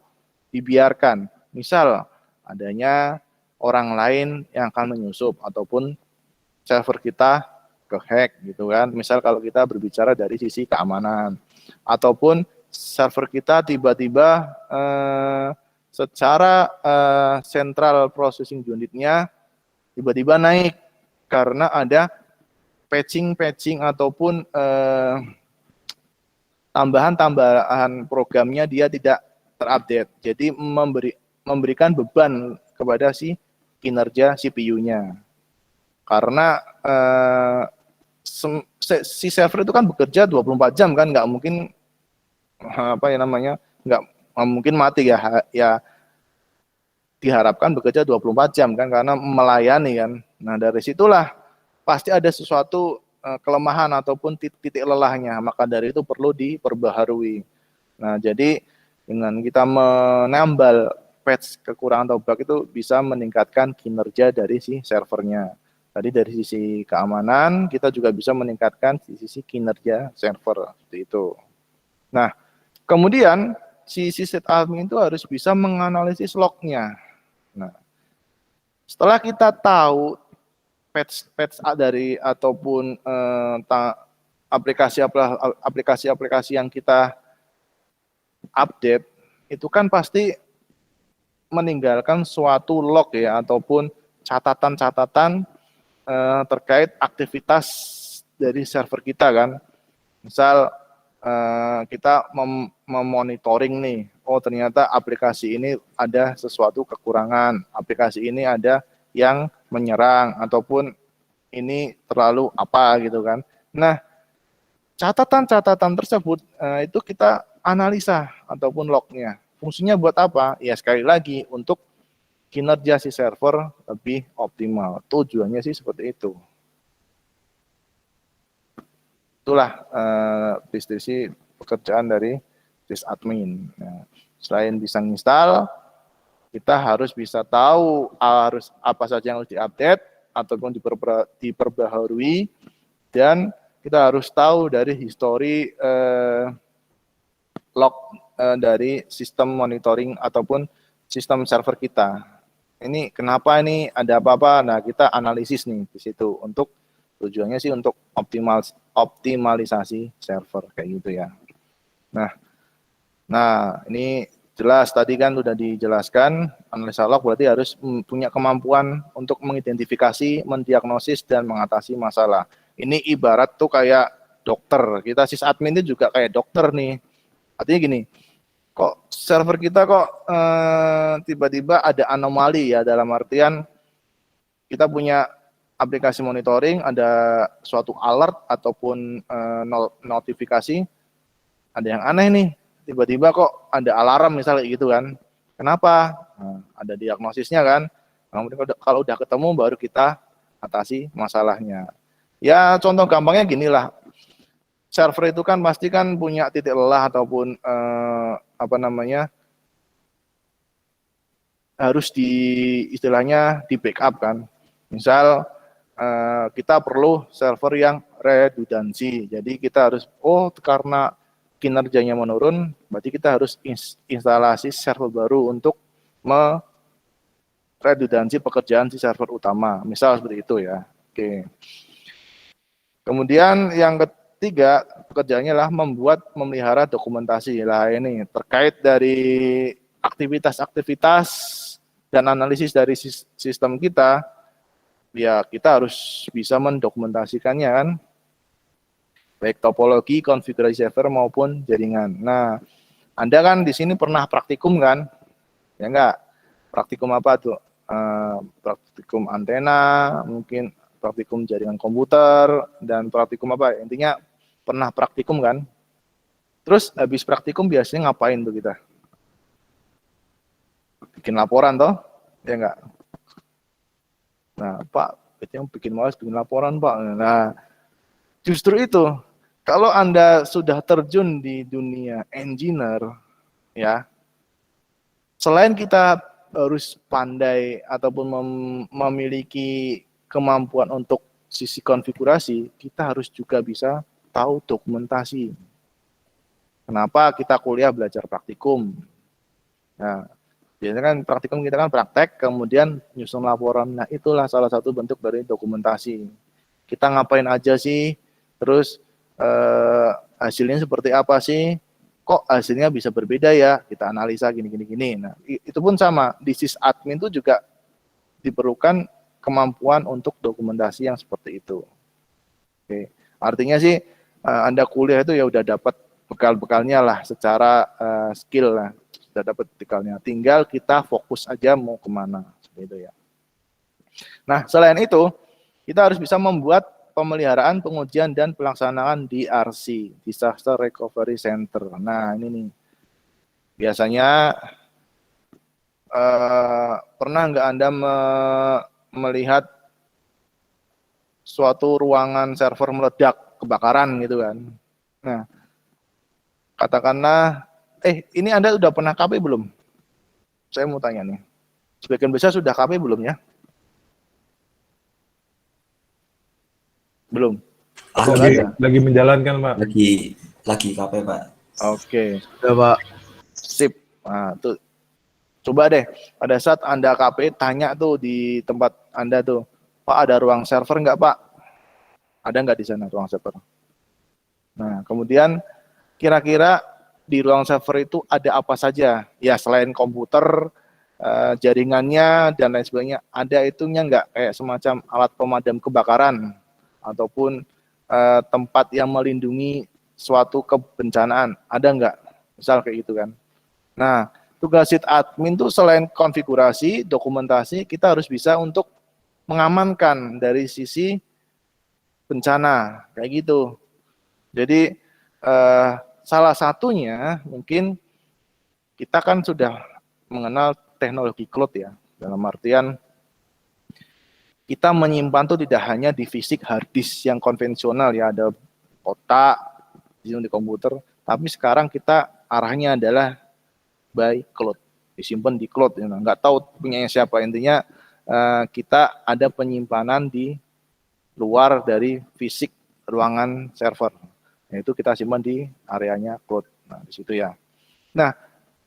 dibiarkan. Misal, adanya orang lain yang akan menyusup ataupun server kita ke-hack gitu kan. Misal kalau kita berbicara dari sisi keamanan, ataupun server kita tiba-tiba secara central processing unitnya tiba-tiba naik karena ada patching ataupun tambahan programnya dia tidak terupdate. Jadi memberikan beban kepada si kinerja CPU-nya. Karena si server itu kan bekerja 24 jam kan, nggak mungkin nggak mungkin mati ya diharapkan bekerja 24 jam kan, karena melayani kan. Nah, dari situlah pasti ada sesuatu kelemahan ataupun titik lelahnya, maka dari itu perlu diperbaharui. Nah, jadi dengan kita menambal patch kekurangan atau bug itu bisa meningkatkan kinerja dari si servernya. Tadi dari sisi keamanan, kita juga bisa meningkatkan di sisi kinerja server, seperti itu. Nah, kemudian si sysadmin itu harus bisa menganalisis lognya. Nah, setelah kita tahu patch dari ataupun aplikasi yang kita update, itu kan pasti meninggalkan suatu log ya, ataupun catatan-catatan terkait aktivitas dari server kita kan. Misal kita memonitoring nih, oh ternyata aplikasi ini ada sesuatu kekurangan, aplikasi ini ada yang menyerang, ataupun ini terlalu apa gitu kan. Nah, catatan-catatan tersebut itu kita analisa ataupun lognya. Fungsinya buat apa? Ya sekali lagi untuk kinerja si server lebih optimal. Tujuannya sih seperti itu. Itulah distribusi pekerjaan dari sysadmin. Nah, selain bisa install, kita harus bisa tahu harus apa saja yang harus diupdate ataupun diperbaharui, dan kita harus tahu dari histori log dari sistem monitoring ataupun sistem server kita. Ini kenapa ini ada apa-apa? Nah, kita analisis nih di situ untuk tujuannya sih untuk optimalisasi server kayak gitu ya. Nah, ini jelas tadi kan sudah dijelaskan, analisa log berarti harus punya kemampuan untuk mengidentifikasi, mendiagnosis, dan mengatasi masalah. Ini ibarat tuh kayak dokter, kita sysadmin itu juga kayak dokter nih. Artinya gini, kok server kita kok tiba-tiba ada anomali ya, dalam artian kita punya aplikasi monitoring, ada suatu alert ataupun notifikasi, ada yang aneh nih, tiba-tiba kok ada alarm misalnya gitu kan. Kenapa? Nah, ada diagnosisnya kan. Kalau udah ketemu baru kita atasi masalahnya. Ya contoh gampangnya gini lah. Server itu kan pasti kan punya titik lelah ataupun harus istilahnya di backup kan. Misal kita perlu server yang redundansi. Jadi kita harus karena kinerjanya menurun, berarti kita harus instalasi server baru untuk meredundansi pekerjaan si server utama. Misal seperti itu ya. Oke. Kemudian yang ketiga, pekerjaannya adalah memelihara dokumentasi. Lah ini terkait dari aktivitas-aktivitas dan analisis dari sistem kita, ya kita harus bisa mendokumentasikannya kan. Baik topologi, konfigurasi server maupun jaringan. Nah, Anda kan di sini pernah praktikum kan? Ya enggak? Praktikum apa tuh? Praktikum antena, mungkin praktikum jaringan komputer, dan praktikum apa? Intinya pernah praktikum kan? Terus habis praktikum biasanya ngapain tuh kita? Bikin laporan toh? Ya enggak? Nah, Pak, yang bikin males bikin laporan, Pak. Nah, justru itu. Kalau Anda sudah terjun di dunia engineer, ya, selain kita harus pandai ataupun memiliki kemampuan untuk sisi konfigurasi, kita harus juga bisa tahu dokumentasi. Kenapa kita kuliah belajar praktikum? Nah, biasanya kan praktikum kita kan praktek, kemudian nyusun laporan. Nah, itulah salah satu bentuk dari dokumentasi. Kita ngapain aja sih? Terus hasilnya seperti apa sih? Kok hasilnya bisa berbeda ya? Kita analisa gini. Nah, itu pun sama. Di sysadmin itu juga diperlukan kemampuan untuk dokumentasi yang seperti itu. Oke. Artinya sih Anda kuliah itu ya udah dapat bekal-bekalnya lah, secara skill lah, sudah dapat bekalnya. Tinggal kita fokus aja mau kemana, seperti itu ya. Nah, selain itu kita harus bisa membuat pemeliharaan, pengujian, dan pelaksanaan DRC, Disaster Recovery Center. Nah, ini nih. Biasanya pernah nggak Anda melihat suatu ruangan server meledak, kebakaran gitu kan? Nah, katakanlah, ini Anda sudah pernah KP belum? Saya mau tanya nih. Sebagian besar sudah KP belum ya? Belum. Lagi menjalankan, Pak. Lagi KP, Pak. Oke. Sudah, Pak. Sip. Nah, tuh. Coba deh, pada saat Anda KP, tanya tuh di tempat Anda tuh, Pak, ada ruang server nggak, Pak? Ada nggak di sana ruang server? Nah, kemudian kira-kira di ruang server itu ada apa saja? Ya, selain komputer, jaringannya, dan lain sebagainya, ada itunya nggak? Kayak semacam alat pemadam kebakaran, ataupun tempat yang melindungi suatu kebencanaan, ada nggak? Misal kayak gitu kan. Nah, tugas sysadmin tuh selain konfigurasi, dokumentasi, kita harus bisa untuk mengamankan dari sisi bencana, kayak gitu. Jadi salah satunya mungkin kita kan sudah mengenal teknologi cloud ya, dalam artian kita menyimpan tuh tidak hanya di fisik hard disk yang konvensional ya, ada kotak di komputer, tapi sekarang kita arahnya adalah by cloud, disimpan di cloud. Nggak tahu punyanya siapa, intinya kita ada penyimpanan di luar dari fisik ruangan server, yaitu kita simpan di areanya cloud. Nah, di situ ya. Nah,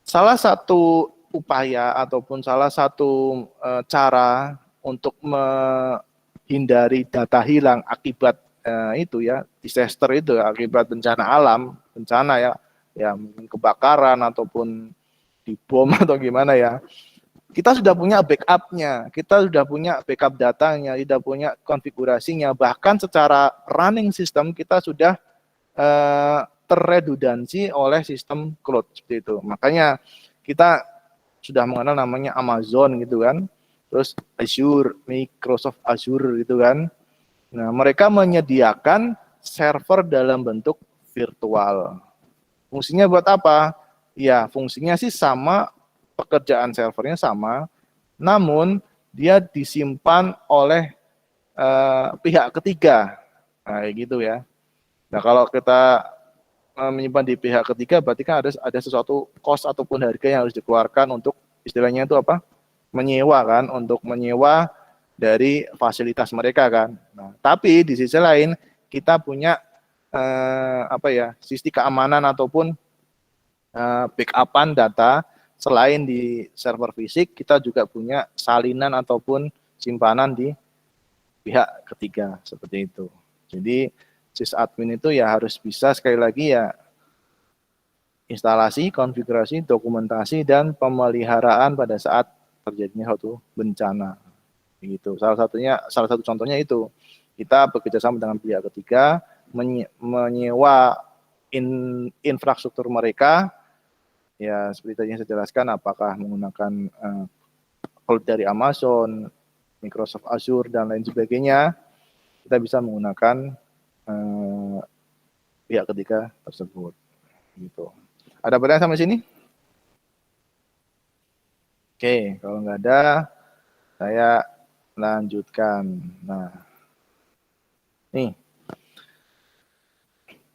salah satu upaya ataupun salah satu cara untuk menghindari data hilang akibat itu ya, disaster itu akibat bencana alam, bencana ya mungkin kebakaran ataupun dibom atau gimana ya. Kita sudah punya backup-nya, kita sudah punya backup datanya, sudah punya konfigurasinya, bahkan secara running system kita sudah terredundansi oleh sistem cloud seperti itu. Makanya kita sudah mengenal namanya Amazon gitu kan, terus Azure, Microsoft Azure gitu kan. Nah, mereka menyediakan server dalam bentuk virtual. Fungsinya buat apa? Ya, fungsinya sih sama, pekerjaan servernya sama, namun dia disimpan oleh pihak ketiga. Nah, kayak gitu ya. Nah, kalau kita menyimpan di pihak ketiga, berarti kan ada sesuatu cost ataupun harga yang harus dikeluarkan untuk istilahnya itu apa? Menyewa kan, untuk menyewa dari fasilitas mereka kan. Nah, tapi di sisi lain kita punya sisi keamanan ataupun backupan data. Selain di server fisik, kita juga punya salinan ataupun simpanan di pihak ketiga seperti itu. Jadi sysadmin itu ya harus bisa sekali lagi ya instalasi, konfigurasi, dokumentasi, dan pemeliharaan pada saat terjadinya suatu bencana. Gitu. Salah satu contohnya itu kita bekerjasama dengan pihak ketiga menyewa infrastruktur mereka. Ya, seperti tadi yang saya jelaskan, apakah menggunakan cloud dari Amazon, Microsoft Azure, dan lain sebagainya, kita bisa menggunakan pihak ketiga tersebut. Gitu. Ada pertanyaan sampai sini? Oke, kalau nggak ada, saya lanjutkan.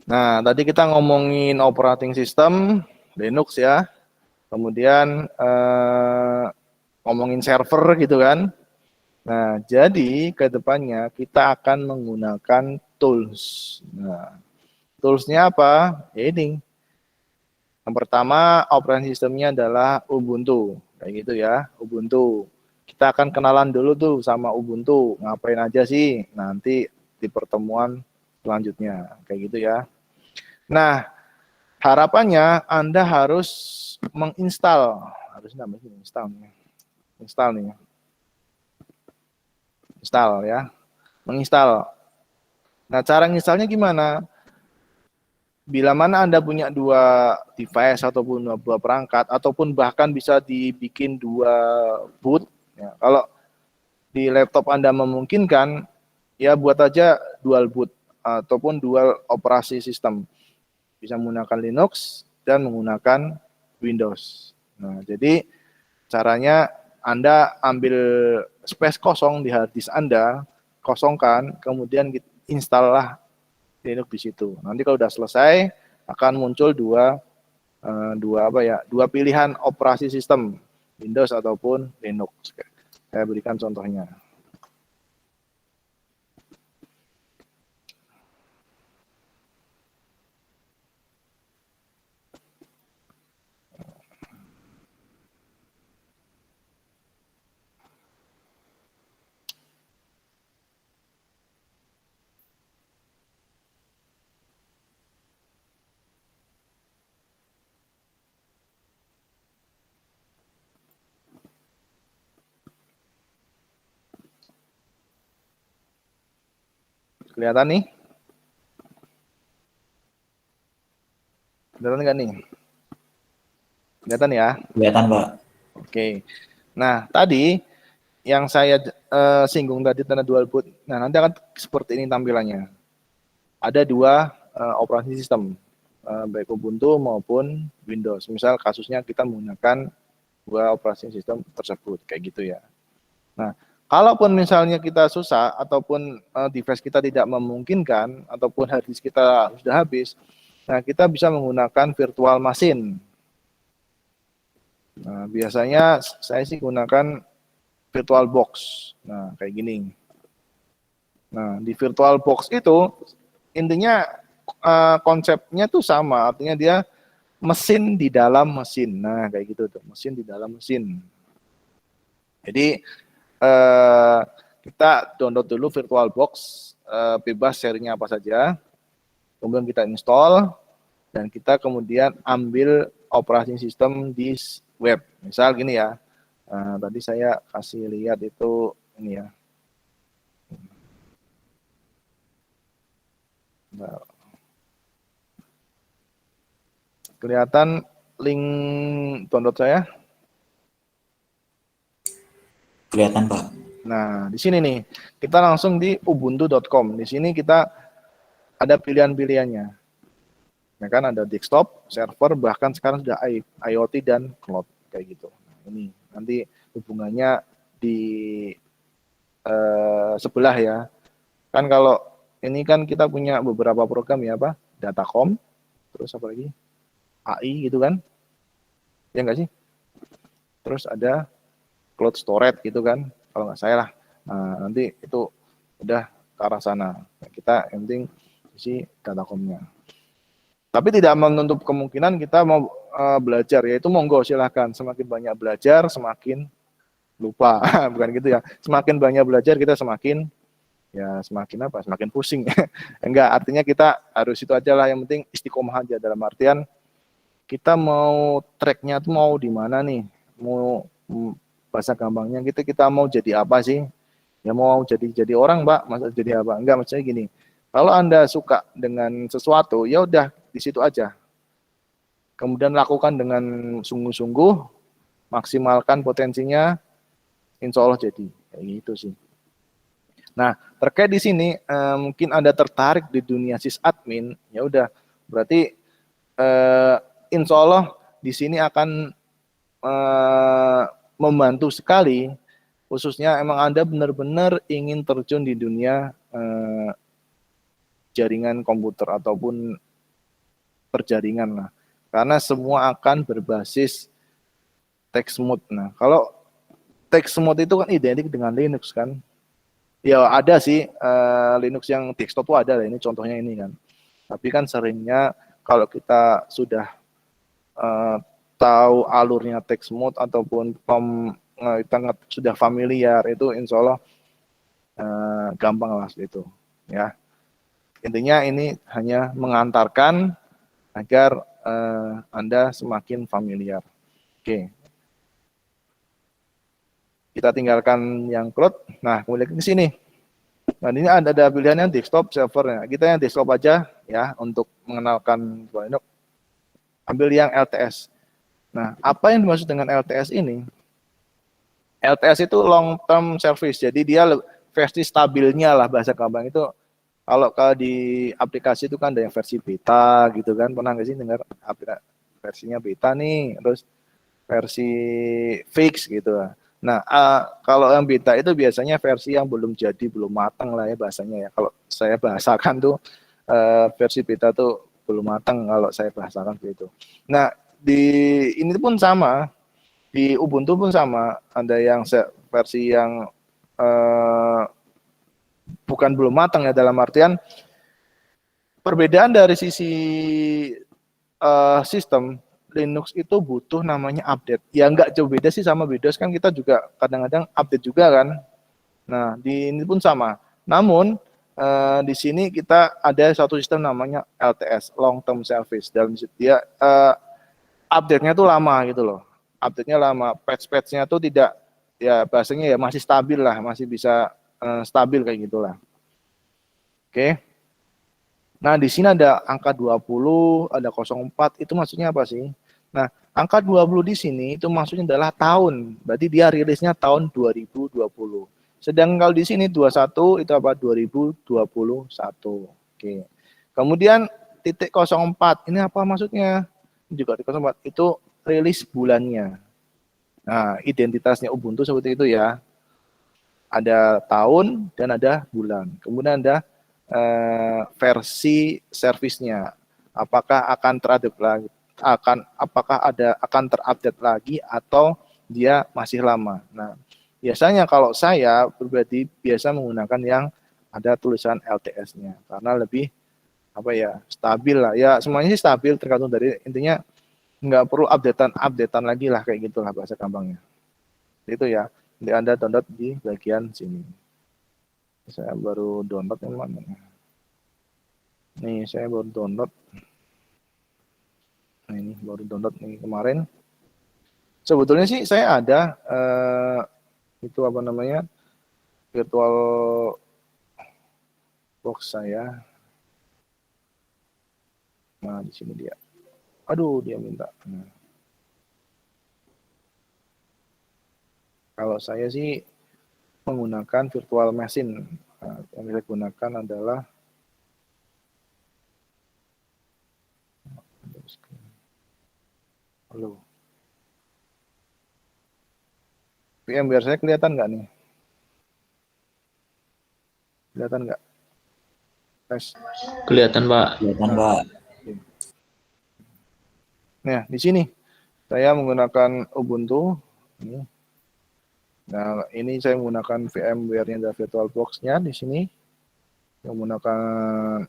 Nah, tadi kita ngomongin operating system, Linux ya, kemudian ngomongin server gitu kan. Nah, jadi ke depannya kita akan menggunakan tools. Nah, toolsnya apa? Ya ini. Yang pertama, operating systemnya adalah Ubuntu, kayak gitu ya, Ubuntu. Kita akan kenalan dulu tuh sama Ubuntu, ngapain aja sih nanti di pertemuan selanjutnya, kayak gitu ya. Nah, harapannya Anda harus menginstal, install ya, menginstal. Nah, cara menginstalnya gimana? Bila mana Anda punya 2 device ataupun 2 perangkat, ataupun bahkan bisa dibikin 2 boot. Ya, kalau di laptop Anda memungkinkan, ya buat aja dual boot ataupun dual operasi sistem. Bisa menggunakan Linux dan menggunakan Windows. Nah, jadi caranya Anda ambil space kosong di hard disk Anda, kosongkan, kemudian install Linux di situ. Nanti kalau sudah selesai akan muncul dua pilihan operasi sistem, Windows ataupun Linux. Saya berikan contohnya. Kelihatan nih? Kelihatan nggak nih? Kelihatan ya? Kelihatan, Pak. Oke. Nah, tadi yang saya singgung tadi tentang dual boot. Nah, nanti akan seperti ini tampilannya. Ada 2 operasi sistem, baik Ubuntu maupun Windows. Misal kasusnya kita menggunakan 2 operasi sistem tersebut, kayak gitu ya. Nah, kalaupun misalnya kita susah ataupun device kita tidak memungkinkan ataupun hard disk kita sudah habis, nah kita bisa menggunakan virtual machine. Nah, biasanya saya sih gunakan virtual box. Nah, kayak gini. Nah, di virtual box itu intinya konsepnya tuh sama, artinya dia mesin di dalam mesin. Nah, kayak gitu tuh, mesin di dalam mesin. Jadi kita download dulu VirtualBox, bebas serinya apa saja. Kemudian kita install dan kita kemudian ambil operasi sistem di web. Misal gini ya. Tadi saya kasih lihat itu ini ya. Nah, kelihatan link download saya? Kelihatan, Pak. Nah, di sini nih, kita langsung di ubuntu.com. Di sini kita ada pilihan-pilihannya. Ya kan, ada desktop, server, bahkan sekarang sudah IoT dan cloud kayak gitu. Nah, ini nanti hubungannya di sebelah ya. Kan kalau ini kan kita punya beberapa program ya, apa? Datacom, terus apa lagi? AI gitu kan? Ya enggak sih? Terus ada cloud storage gitu kan? Kalau nggak saya lah. Nah, nanti itu udah ke arah sana. Nah, kita yang penting isi Datacomnya. Tapi tidak menutup kemungkinan kita mau belajar, yaitu monggo silahkan. Semakin banyak belajar, semakin lupa. Bukan gitu ya. Semakin banyak belajar kita semakin apa? Semakin pusing. Enggak, artinya kita harus itu aja lah. Yang penting istiqomah aja, dalam artian kita mau tracknya tuh mau di mana nih? Mau bahasa gampangnya kita mau jadi apa sih? Ya mau jadi orang, Mbak. Masa jadi apa? Enggak, maksudnya gini. Kalau Anda suka dengan sesuatu, ya udah di situ aja. Kemudian lakukan dengan sungguh-sungguh, maksimalkan potensinya, insya Allah jadi. Kayak gitu sih. Nah, terkait di sini mungkin Anda tertarik di dunia sysadmin, ya udah berarti insya Allah di sini akan membantu sekali, khususnya emang Anda benar-benar ingin terjun di dunia jaringan komputer ataupun perjaringan lah. Karena semua akan berbasis text mode. Nah, kalau text mode itu kan identik dengan Linux kan. Ya ada sih Linux yang desktop tuh ada lah, ini contohnya ini kan. Tapi kan seringnya kalau kita sudah tahu alurnya text mode ataupun kita sudah familiar, itu insya Allah gampang lah itu ya. Intinya ini hanya mengantarkan agar Anda semakin familiar. Oke. Kita tinggalkan yang cloud. Nah, kemudian ke sini. Nah, ini ada pilihannya desktop, server. Kita yang desktop aja ya untuk mengenalkan Linux. Ambil yang LTS. Nah, apa yang dimaksud dengan LTS ini? LTS itu long term service. Jadi dia versi stabilnya lah, bahasa gampang itu. Kalau di aplikasi itu kan ada yang versi beta gitu kan, pernah nggak sih dengar versinya beta nih, terus versi fix gitu. Nah, kalau yang beta itu biasanya versi yang belum jadi, belum matang lah ya bahasanya ya. Kalau saya bahasakan tuh versi beta tuh belum matang kalau saya bahasakan begitu. Nah, ini pun sama, di Ubuntu pun sama, ada yang versi yang bukan belum matang ya, dalam artian perbedaan dari sisi sistem Linux itu butuh namanya update. Ya enggak jauh beda sih sama Windows, kan kita juga kadang-kadang update juga kan. Nah, ini pun sama. Namun di sini kita ada satu sistem namanya LTS, long term service. Dalam dia update-nya tuh lama gitu loh. Update-nya lama, patch-patch-nya tuh tidak, ya bahasanya ya masih stabil lah, masih bisa stabil kayak gitulah. Oke. Nah, di sini ada angka 20, ada 04, itu maksudnya apa sih? Nah, angka 20 di sini itu maksudnya adalah tahun. Berarti dia rilisnya tahun 2020. Sedangkan kalau di sini 21 itu apa? 2021. Oke. Kemudian titik 04, ini apa maksudnya? Juga titik 04, itu rilis bulannya. Nah, identitasnya Ubuntu seperti itu ya. Ada tahun dan ada bulan. Kemudian ada versi servisnya, apakah akan terupdate lagi, akan terupdate lagi atau dia masih lama. Nah, biasanya kalau saya pribadi biasa menggunakan yang ada tulisan LTS-nya karena lebih stabil lah. Ya semuanya sih stabil, tergantung dari intinya nggak perlu updatean lagi lah, kayak gitulah bahasa gampangnya. Itu ya, nanti Anda download di bagian sini. Saya baru download yang mana? Nih, saya baru download. Nah, ini baru download nih kemarin. Sebetulnya sih saya ada itu apa namanya, virtual box saya. Nah, di sini dia. Aduh, dia minta. Nah. Kalau saya sih menggunakan virtual machine. Nah, yang saya gunakan adalah halo. VMware saya kelihatan nggak nih? Kelihatan nggak? Tes. Kelihatan, Pak. Kelihatan, Pak. Nah, di sini saya menggunakan Ubuntu. Nah, ini saya menggunakan VMware-nya dan VirtualBox-nya di sini. Yang menggunakan,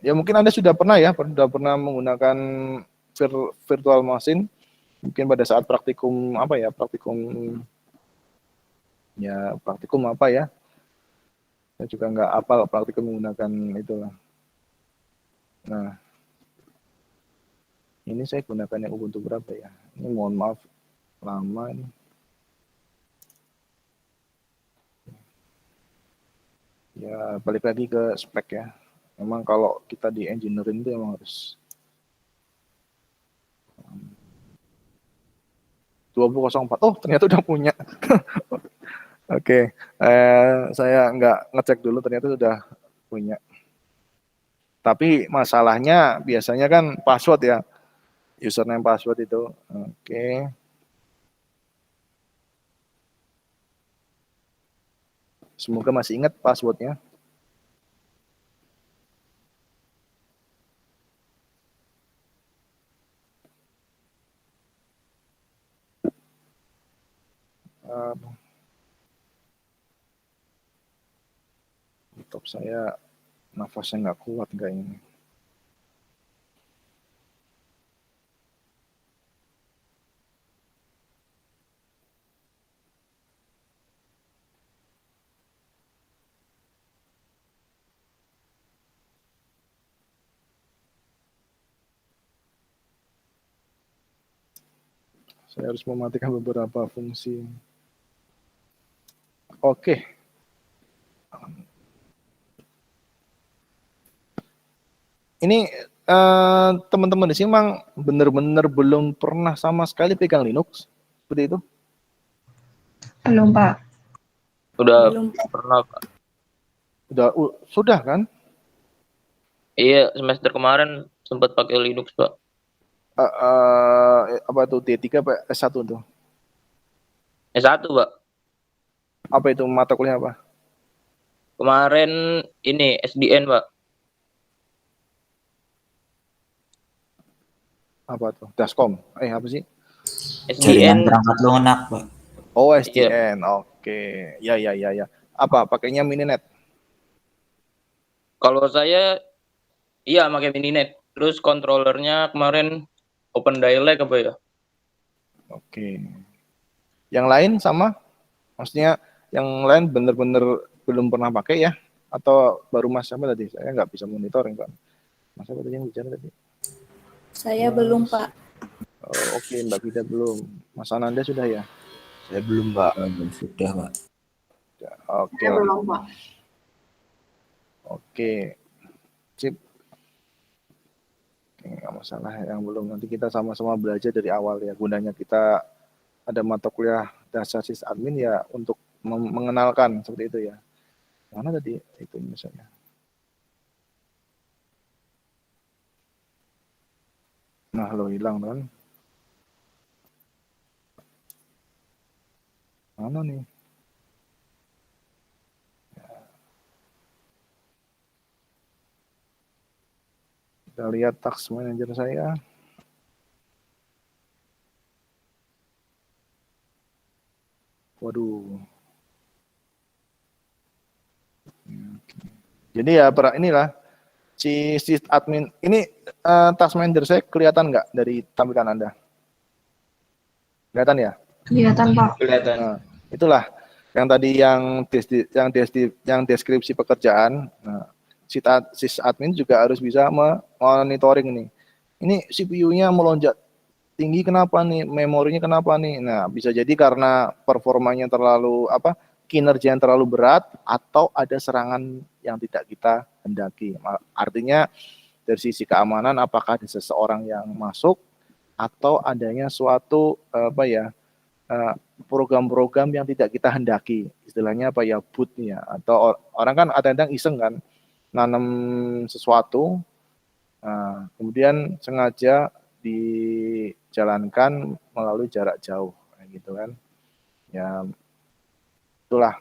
ya mungkin Anda sudah pernah ya, sudah pernah menggunakan virtual machine. Mungkin pada saat praktikum apa ya, praktikum apa ya. Saya juga nggak hafal praktikum menggunakan itulah. Nah, ini saya gunakan yang Ubuntu berapa ya? Ini mohon maaf, lama ini. Ya, balik lagi ke spek ya. Memang kalau kita di engineering itu emang harus 2004. Oh, ternyata udah punya. Oke, saya nggak ngecek dulu, ternyata sudah punya. Tapi masalahnya biasanya kan password ya, username password itu. Oke. Semoga masih ingat passwordnya. Laptop saya nafasnya nggak kuat kayaknya. Saya harus mematikan beberapa fungsi. Oke. Ini teman-teman di sini memang benar-benar belum pernah sama sekali pegang Linux, seperti itu? Belum, Pak. Udah Belum. pernah, Pak. Sudah kan? Iya, semester kemarin sempat pakai Linux, Pak. Apa itu D3 apa S1 tuh? S1, Pak. Apa itu mata kuliah apa? Kemarin ini SDN, Pak. Apa tuh? Daskom. Apa sih? Jaringan SDN. perangkat lunak, Pak. Oh, SDN. Oke. Ya. Apa? Pakainya Mininet? Kalau saya iya pakai Mininet. Terus controllernya kemarin Open Dialect apa ya? Oke. Yang lain sama? Maksudnya yang lain bener-bener belum pernah pakai ya? Atau baru Mas apa tadi? Saya nggak bisa monitoring, Pak. Mas apa tadi yang bicara tadi? Saya belum, Pak. Oh, oke, Mbak Vida belum. Mas Ananda sudah ya? Saya belum, Pak. Sudah, Pak. Oke. Saya belum, Pak. Oke. Sip. Oke, nggak masalah yang belum. Nanti kita sama-sama belajar dari awal ya. Gunanya kita ada mata kuliah dasar sysadmin ya untuk mengenalkan seperti itu ya. Mana tadi itu misalnya? Nah, lo hilang kan? Mana nih? Kita lihat task manager saya. Waduh. Jadi ya inilah si admin ini task manager saya kelihatan nggak dari tampilan Anda? Kelihatan ya? Kelihatan, Pak. Kelihatan. Nah, itulah yang tadi yang deskripsi pekerjaan. Nah, sysadmin juga harus bisa monitoring nih. Ini CPU-nya melonjak tinggi kenapa nih? Memorinya kenapa nih? Nah, bisa jadi karena performanya terlalu kinerja yang terlalu berat atau ada serangan yang tidak kita hendaki. Artinya dari sisi keamanan apakah ada seseorang yang masuk atau adanya suatu program-program yang tidak kita hendaki, istilahnya boot nih ya, atau orang kan kadang iseng kan nanam sesuatu, kemudian sengaja dijalankan melalui jarak jauh gitu kan ya. Itulah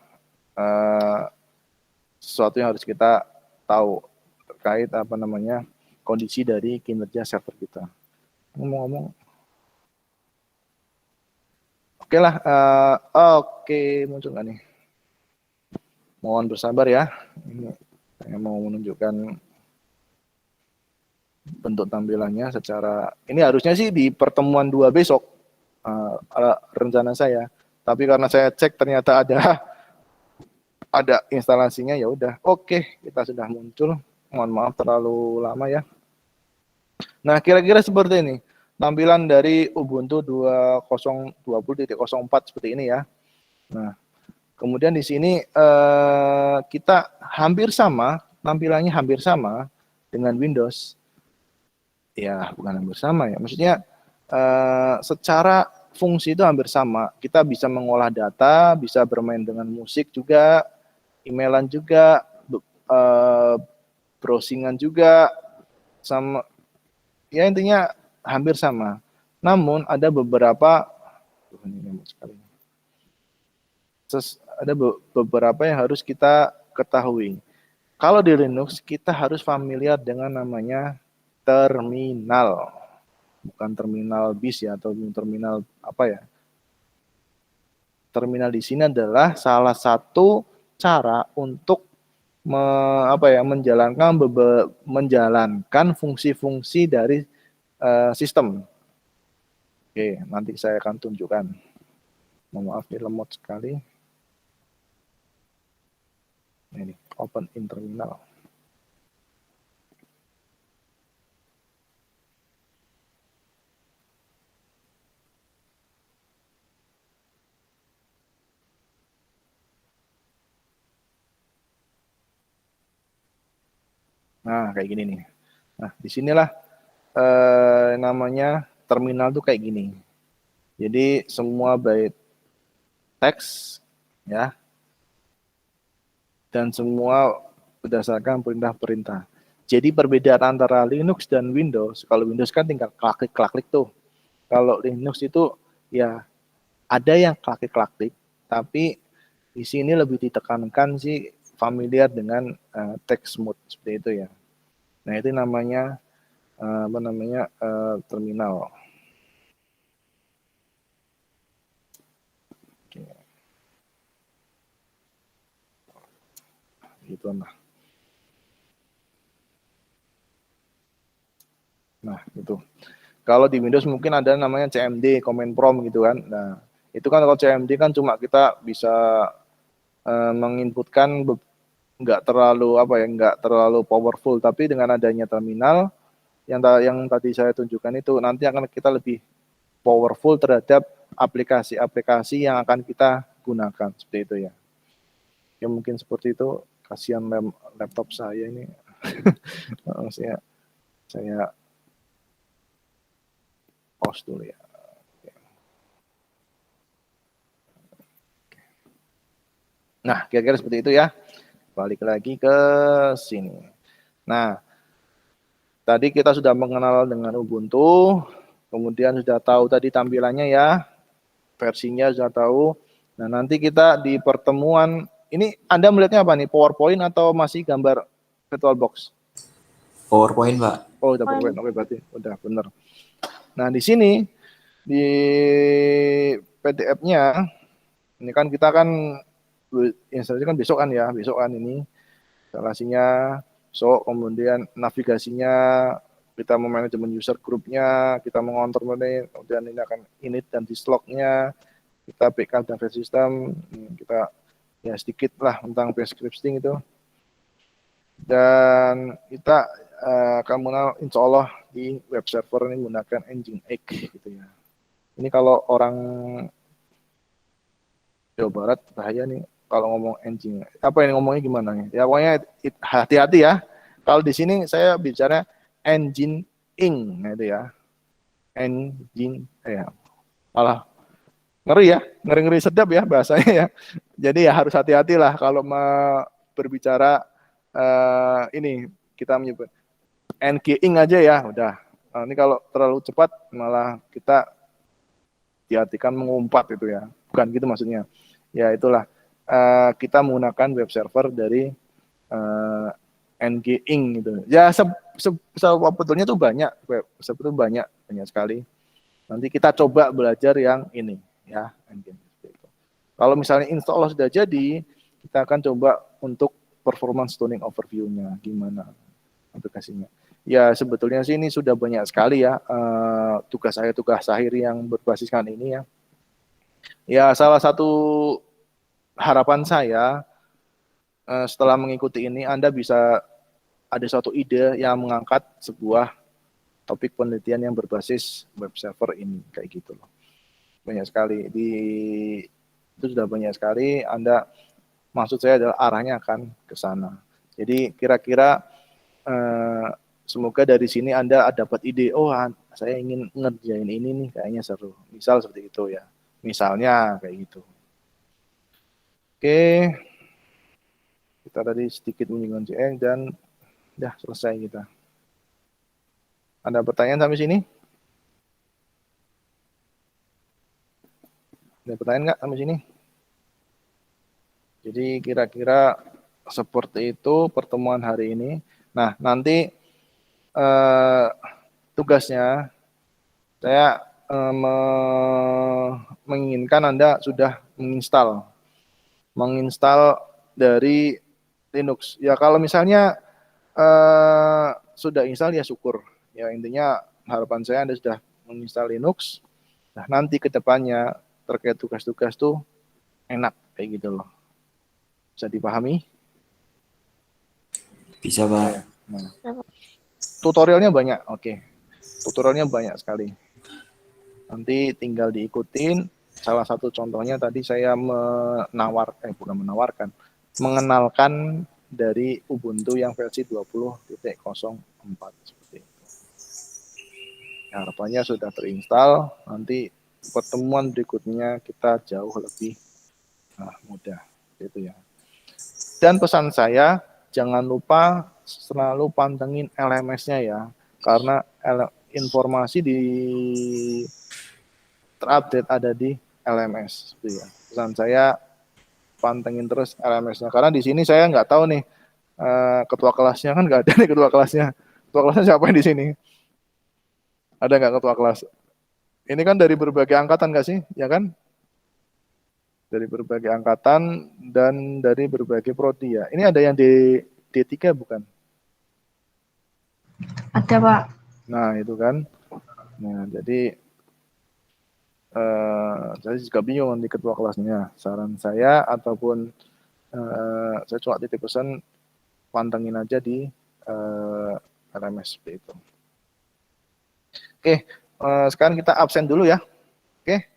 sesuatu yang harus kita tahu terkait kondisi dari kinerja server kita. Ngomong-ngomong, oke lah, oke, muncul nggak nih? Mohon bersabar ya. Ini saya mau menunjukkan bentuk tampilannya secara, ini harusnya sih di pertemuan 2 besok rencana saya. Tapi karena saya cek ternyata ada instalasinya, ya udah. Oke, kita sudah muncul. Mohon maaf terlalu lama ya. Nah, kira-kira seperti ini tampilan dari Ubuntu 20.04 seperti ini ya. Nah, kemudian di sini kita hampir sama, tampilannya hampir sama dengan Windows. Ya, bukan hampir sama ya. Maksudnya secara fungsi itu hampir sama. Kita bisa mengolah data, bisa bermain dengan musik juga, emailan juga, browsingan juga, sama. Ya intinya hampir sama. Namun ada beberapa yang harus kita ketahui. Kalau di Linux kita harus familiar dengan namanya terminal. Bukan terminal BIS ya, atau terminal Terminal di sini adalah salah satu cara untuk menjalankan fungsi-fungsi dari sistem. Oke, nanti saya akan tunjukkan. Mohon maaf, ini lemot sekali. Ini open in terminal. Nah, kayak gini nih. Nah, disinilah namanya terminal tuh kayak gini. Jadi semua byte teks ya, dan semua berdasarkan perintah-perintah. Jadi perbedaan antara Linux dan Windows, kalau Windows kan tinggal klik-klik tuh. Kalau Linux itu ya ada yang klik-klik, tapi di sini lebih ditekankan sih familiar dengan text mode seperti itu ya. Nah, itu namanya terminal. Oke. Gitu nah. Nah, gitu. Kalau di Windows mungkin ada namanya CMD, command prompt gitu kan. Nah, itu kan kalau CMD kan cuma kita bisa menginputkan nggak terlalu powerful, tapi dengan adanya terminal yang tadi saya tunjukkan itu nanti akan kita lebih powerful terhadap aplikasi-aplikasi yang akan kita gunakan seperti itu ya. Ya mungkin seperti itu. Kasihan laptop saya ini. saya pause dulu ya. Nah, kira-kira seperti itu ya. Balik lagi ke sini. Nah, tadi kita sudah mengenal dengan Ubuntu, kemudian sudah tahu tadi tampilannya ya, versinya sudah tahu. Nah, nanti kita di pertemuan, ini Anda melihatnya apa nih, PowerPoint atau masih gambar VirtualBox? PowerPoint, Pak. Oh, udah PowerPoint, oke berarti udah benar. Nah, di sini, di PDF-nya, ini kan kita kan instalasi kan besok kan ini instalasinya, so kemudian navigasinya kita memanajemen user grupnya, kita mengontrol ini, kemudian ini akan init dan dislognya, kita backup dan file system, kita ya sedikit lah tentang basic scripting itu. Dan kita akan mengenal insya Allah di web server ini menggunakan Nginx gitu ya. Ini kalau orang Jawa Barat bahaya nih kalau ngomong Nginx. Apa ini ngomongnya gimana nih? Ya pokoknya hati-hati ya. Kalau di sini saya bicara Nginx, nah itu ya. Nginx, ya. Malah ngeri ya, ngeri-ngeri sedap ya bahasanya ya. Jadi ya harus hati-hati lah kalau berbicara ini kita menyebut Nginx aja ya, udah. Nah, ini kalau terlalu cepat malah kita diartikan mengumpat itu ya, bukan gitu maksudnya. Ya itulah kita menggunakan web server dari Nginx gitu. Ya sebetulnya tuh banyak, sebetulnya banyak sekali. Nanti kita coba belajar yang ini ya, Nginx. Kalau misalnya insya Allah sudah jadi, kita akan coba untuk performance tuning overview-nya gimana aplikasinya. Ya sebetulnya sih ini sudah banyak sekali ya tugas akhir yang berbasiskan ini ya. Ya salah satu harapan saya setelah mengikuti ini Anda bisa ada suatu ide yang mengangkat sebuah topik penelitian yang berbasis web server ini kayak gitu loh. Banyak sekali itu sudah banyak sekali. Anda maksud saya adalah arahnya akan ke sana. Jadi kira-kira semoga dari sini Anda dapat ide, oh saya ingin ngerjain ini nih kayaknya seru. Misal seperti itu ya. Misalnya kayak gitu. Oke. Kita tadi sedikit menyinggung CX dan udah selesai kita. Ada pertanyaan sampai sini? Ada pertanyaan nggak sampai sini? Jadi kira-kira seperti itu pertemuan hari ini. Nah, nanti tugasnya saya menginginkan Anda sudah menginstal dari Linux. Ya kalau misalnya sudah install ya syukur. Ya intinya harapan saya Anda sudah menginstal Linux. Nah, nanti ke depannya terkait tugas-tugas tuh enak kayak gitu loh. Bisa dipahami? Bisa, Pak. Nah, tutorialnya banyak, oke. Tutorialnya banyak sekali. Nanti tinggal diikutin. Salah satu contohnya tadi saya mengenalkan dari Ubuntu yang versi 20.04 seperti itu. Harapannya sudah terinstall. Nanti pertemuan berikutnya kita jauh lebih mudah, gitu ya. Dan pesan saya, jangan lupa selalu pantengin LMS-nya ya, karena informasi terupdate ada di LMS. Gitu ya. Pesan saya, pantengin terus LMS-nya, karena di sini saya nggak tahu nih, ketua kelasnya kan nggak ada nih ketua kelasnya. Ketua kelasnya siapa yang di sini? Ada nggak ketua kelas? Ini kan dari berbagai angkatan nggak sih, ya kan? Dari berbagai angkatan dan dari berbagai prodi ya. Ini ada yang D3 bukan? Ada, Pak. Nah, itu kan. Nah, jadi saya juga bingung di ketua kelasnya. Saran saya ataupun saya cuma titip pesan pantengin aja di LMS itu. Oke, sekarang kita absen dulu ya. Oke,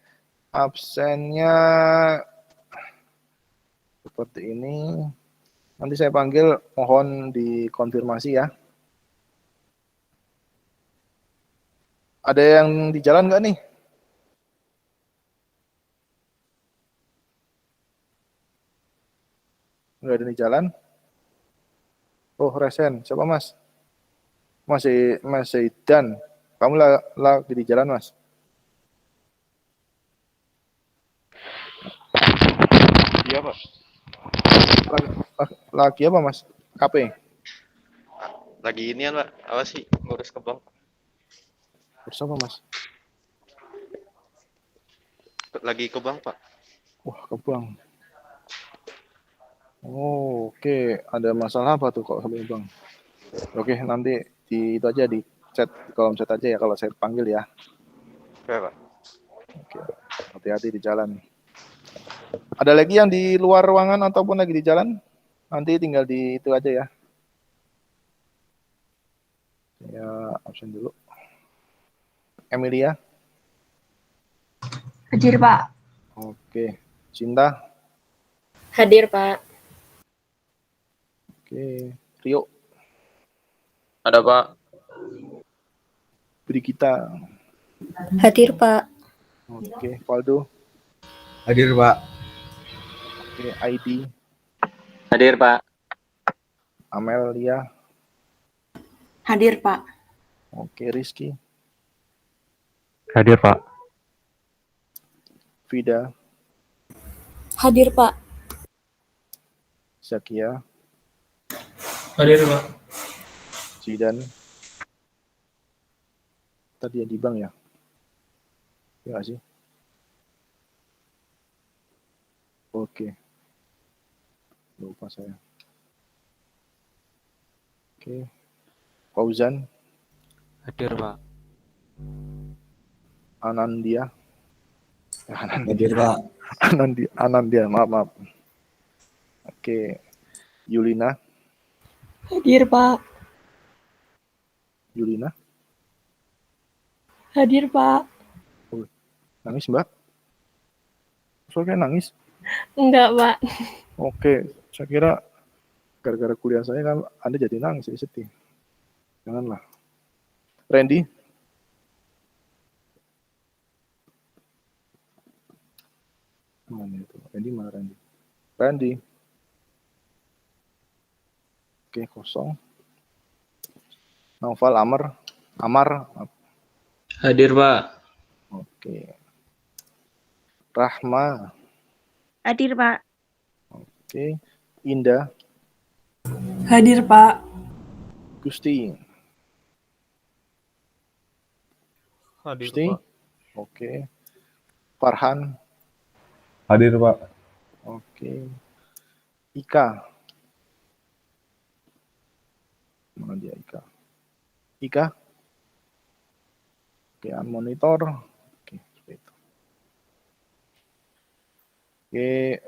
absennya seperti ini. Nanti saya panggil, mohon dikonfirmasi ya. Ada yang di jalan nggak nih? Nggak ada di jalan? Oh, resen. Siapa Mas? Mas Zaidan. Kamu lagi di jalan, Mas? Iya, Pak. Lagi apa, Mas? KP? Lagi inian, Pak. Apa sih? Ngurus ke bank. Bersama, Mas? Lagi ke bank, Pak. Wah, ke bank. Oh, oke. Ada masalah apa tuh kok sampai bank? Oke, nanti itu aja chat di kolom chat aja ya kalau saya panggil ya. Oke, Pak. Oke, hati-hati di jalan. Ada lagi yang di luar ruangan ataupun lagi di jalan? Nanti tinggal di itu aja ya. Ya, absen dulu. Emilia. Hadir, Pak. Oke. Cinta. Hadir, Pak. Oke. Rio. Ada Pak. Brigita. Hadir, Pak. Oke. Valdo. Hadir, Pak. Oke. ID. Hadir Pak. Amelia. Hadir, Pak. Oke. Rizky. Hadir, Pak. Vida. Hadir, Pak. Zakia. Hadir, Pak. Zidan. Tadi yang di bank ya? Ya nggak sih? Oke. Lupa saya. Oke. Fauzan. Hadir, Pak. Anandia. Hadir, Pak. Anandia, maaf. Oke. Yulina. Hadir, Pak. Yulina. Hadir, Pak. Nangis, Mbak? Soalnya nangis. Enggak, Pak. Oke, saya kira gara-gara kuliah saya kan Anda jadi nangis, jadi sedih. Janganlah. Randy. Mana itu? Randy mana Randy? Randy. Oke, kosong. Naufal Amar. Hadir Pak. Oke. Rahma. Hadir, Pak. Oke. Indah. Hadir, Pak. Gusti. Hadir, Gusti. Pak. Oke. Farhan. Hadir, Pak. Oke. Ika. Mana dia Ika? Ika. Oke, monitor. Oke, seperti itu. Oke,